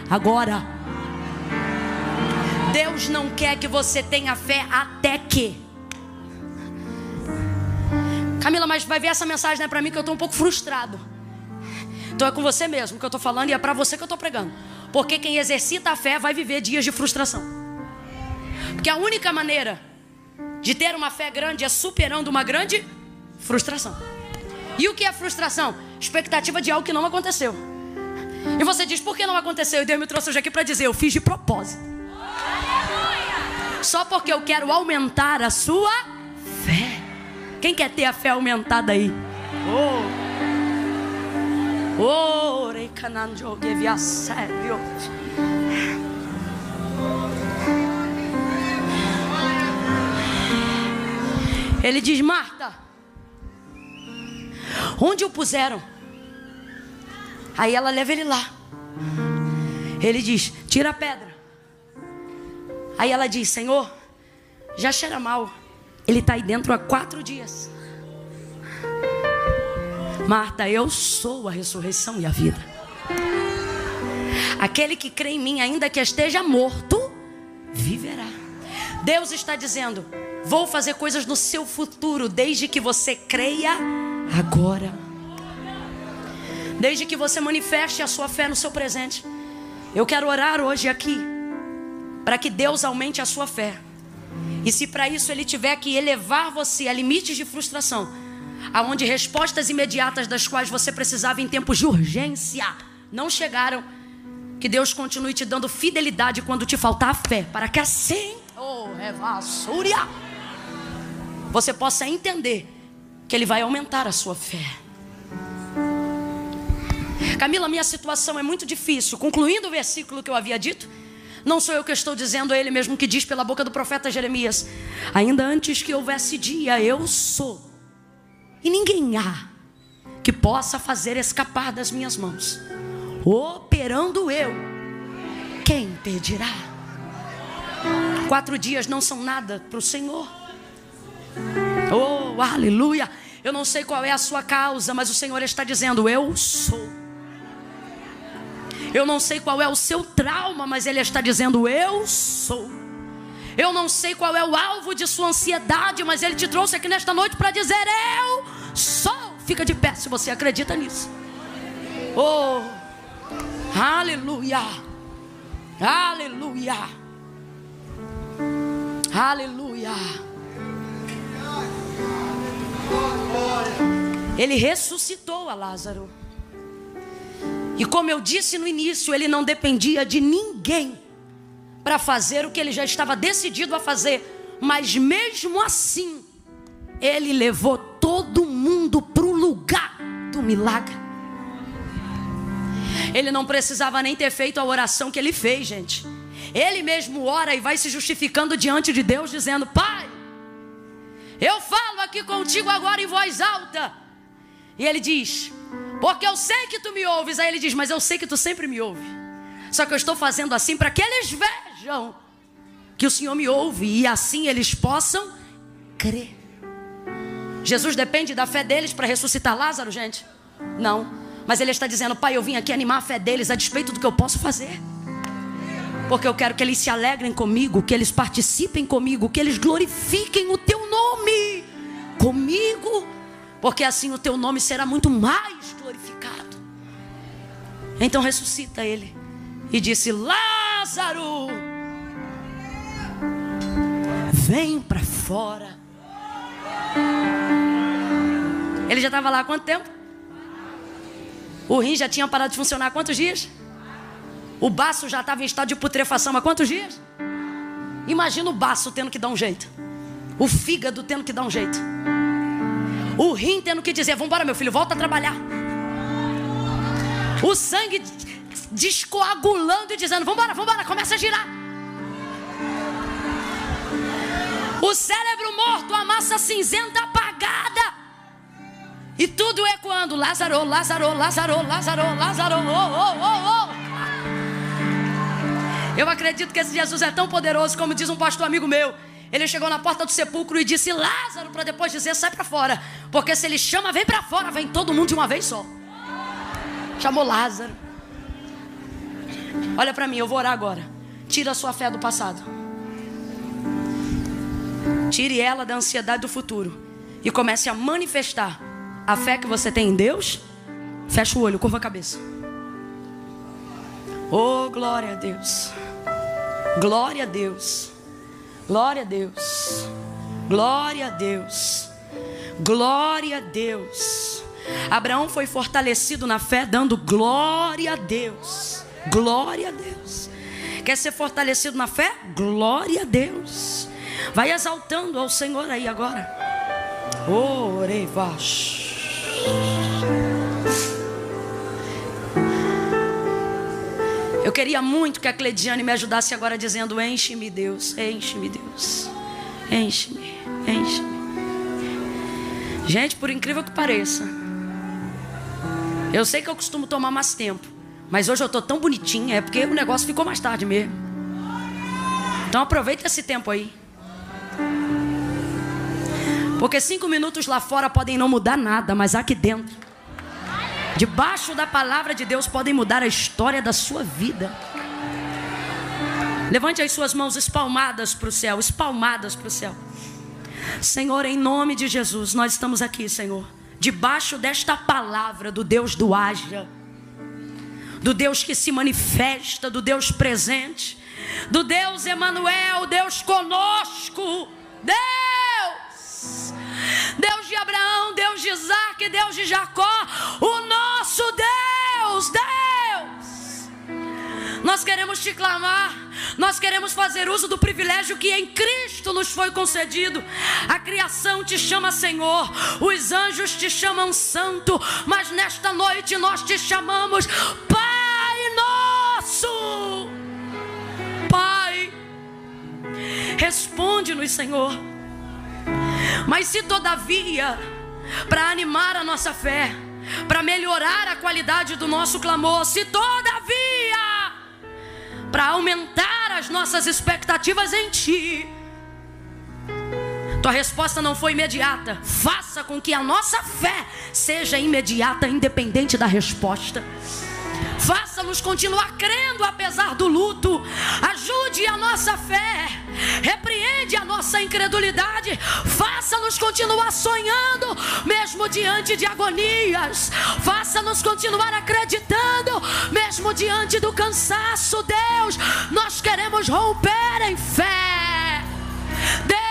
Agora. Deus não quer que você tenha fé até que. Camila, mas vai ver essa mensagem, não é para mim, que eu estou um pouco frustrado. Então é com você mesmo que eu estou falando e é para você que eu estou pregando. Porque quem exercita a fé vai viver dias de frustração. Porque a única maneira de ter uma fé grande é superando uma grande frustração. E o que é frustração? Expectativa de algo que não aconteceu. E você diz, por que não aconteceu? E Deus me trouxe hoje aqui para dizer, eu fiz de propósito. Só porque eu quero aumentar a sua fé. Quem quer ter a fé aumentada aí? Ele diz, Marta, onde o puseram? Aí ela leva ele lá. Ele diz, tira a pedra. Aí ela diz, Senhor, já cheira mal. Ele está aí dentro há 4 dias. Marta, eu sou a ressurreição e a vida. Aquele que crê em mim, ainda que esteja morto, viverá. Deus está dizendo, vou fazer coisas no seu futuro, desde que você creia agora. Desde que você manifeste a sua fé no seu presente. Eu quero orar hoje aqui, para que Deus aumente a sua fé. E se para isso Ele tiver que elevar você a limites de frustração, aonde respostas imediatas das quais você precisava em tempos de urgência não chegaram, que Deus continue te dando fidelidade quando te faltar a fé, para que assim, você possa entender que Ele vai aumentar a sua fé. Camila, minha situação é muito difícil. Concluindo o versículo que eu havia dito, não sou eu que estou dizendo, é Ele mesmo que diz pela boca do profeta Jeremias, ainda antes que houvesse dia, eu sou, e ninguém há que possa fazer escapar das minhas mãos. Operando eu, quem impedirá? 4 dias não são nada para o Senhor. Oh, aleluia. Eu não sei qual é a sua causa, mas o Senhor está dizendo, eu sou. Eu não sei qual é o seu trauma, mas Ele está dizendo, eu sou. Eu não sei qual é o alvo de sua ansiedade, mas Ele te trouxe aqui nesta noite para dizer, eu sou. Fica de pé se você acredita nisso. Oh, aleluia. Aleluia. Aleluia. Ele ressuscitou a Lázaro. E como eu disse no início, ele não dependia de ninguém para fazer o que ele já estava decidido a fazer. Mas mesmo assim, ele levou todo mundo para o lugar do milagre. Ele não precisava nem ter feito a oração que ele fez, gente. Ele mesmo ora e vai se justificando diante de Deus, dizendo, Pai, eu falo aqui contigo agora em voz alta. E ele diz, porque eu sei que tu me ouves. Aí ele diz, mas eu sei que tu sempre me ouve. Só que eu estou fazendo assim para que eles vejam que o Senhor me ouve, e assim eles possam crer. Jesus depende da fé deles para ressuscitar Lázaro, gente? Não. Mas ele está dizendo, Pai, eu vim aqui animar a fé deles a despeito do que eu posso fazer. Porque eu quero que eles se alegrem comigo, que eles participem comigo, que eles glorifiquem o teu nome comigo, porque assim o teu nome será muito mais glorificado. Então ressuscita ele e disse, Lázaro, vem para fora. Ele já estava lá há quanto tempo? O rim já tinha parado de funcionar há quantos dias? O baço já estava em estado de putrefação há quantos dias? Imagina o baço tendo que dar um jeito, o fígado tendo que dar um jeito, o rim tendo que dizer, vamos embora meu filho, volta a trabalhar. O sangue descoagulando e dizendo, vamos embora, começa a girar. O cérebro morto, a massa cinzenta apagada, e tudo ecoando, Lázaro, Lázaro, Lázaro, Lázaro, Lázaro, Eu acredito que esse Jesus é tão poderoso, como diz um pastor amigo meu, Ele chegou na porta do sepulcro e disse Lázaro, para depois dizer sai para fora. Porque se ele chama, vem para fora, vem todo mundo de uma vez só. Chamou Lázaro. Olha para mim, eu vou orar agora. Tira a sua fé do passado. Tire ela da ansiedade do futuro. E comece a manifestar a fé que você tem em Deus. Fecha o olho, curva a cabeça. Oh, glória a Deus. Glória a Deus. Glória a Deus. Glória a Deus. Glória a Deus. Abraão foi fortalecido na fé dando glória a Deus. Glória a Deus. Quer ser fortalecido na fé? Glória a Deus. Vai exaltando ao Senhor aí agora. Orevash. Eu queria muito que a Cleidiane me ajudasse agora dizendo enche-me Deus, enche-me Deus, enche-me, enche-me. Gente, por incrível que pareça, eu sei que eu costumo tomar mais tempo, mas hoje eu estou tão bonitinha, é porque o negócio ficou mais tarde mesmo. Então aproveita esse tempo aí. Porque 5 minutos lá fora podem não mudar nada, mas aqui dentro, debaixo da palavra de Deus, podem mudar a história da sua vida. Levante as suas mãos espalmadas para o céu, espalmadas para o céu. Senhor, em nome de Jesus, nós estamos aqui, Senhor, debaixo desta palavra do Deus do haja, do Deus que se manifesta, do Deus presente, do Deus Emanuel, Deus conosco, Deus de Abraão, Deus de Isaac, Deus de Jacó, o nosso Deus, nós queremos te clamar, nós queremos fazer uso do privilégio que em Cristo nos foi concedido. A criação te chama Senhor, os anjos te chamam Santo, mas nesta noite nós te chamamos Pai Nosso. Pai, responde-nos, Senhor. Mas se todavia, para animar a nossa fé, para melhorar a qualidade do nosso clamor, se todavia, para aumentar as nossas expectativas em Ti, tua resposta não foi imediata, faça com que a nossa fé seja imediata, independente da resposta. Faça-nos continuar crendo apesar do luto. Ajude a nossa fé, repreende a nossa incredulidade. Faça-nos continuar sonhando mesmo diante de agonias. Faça-nos continuar acreditando mesmo diante do cansaço. Deus, nós queremos romper em fé. Deus,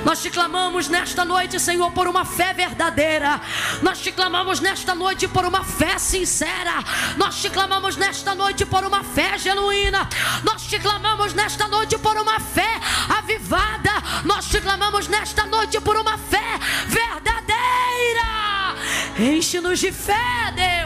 nós te clamamos nesta noite, Senhor, por uma fé verdadeira. Nós te clamamos nesta noite por uma fé sincera. Nós te clamamos nesta noite por uma fé genuína. Nós te clamamos nesta noite por uma fé avivada. Nós te clamamos nesta noite por uma fé verdadeira. Enche-nos de fé, Deus.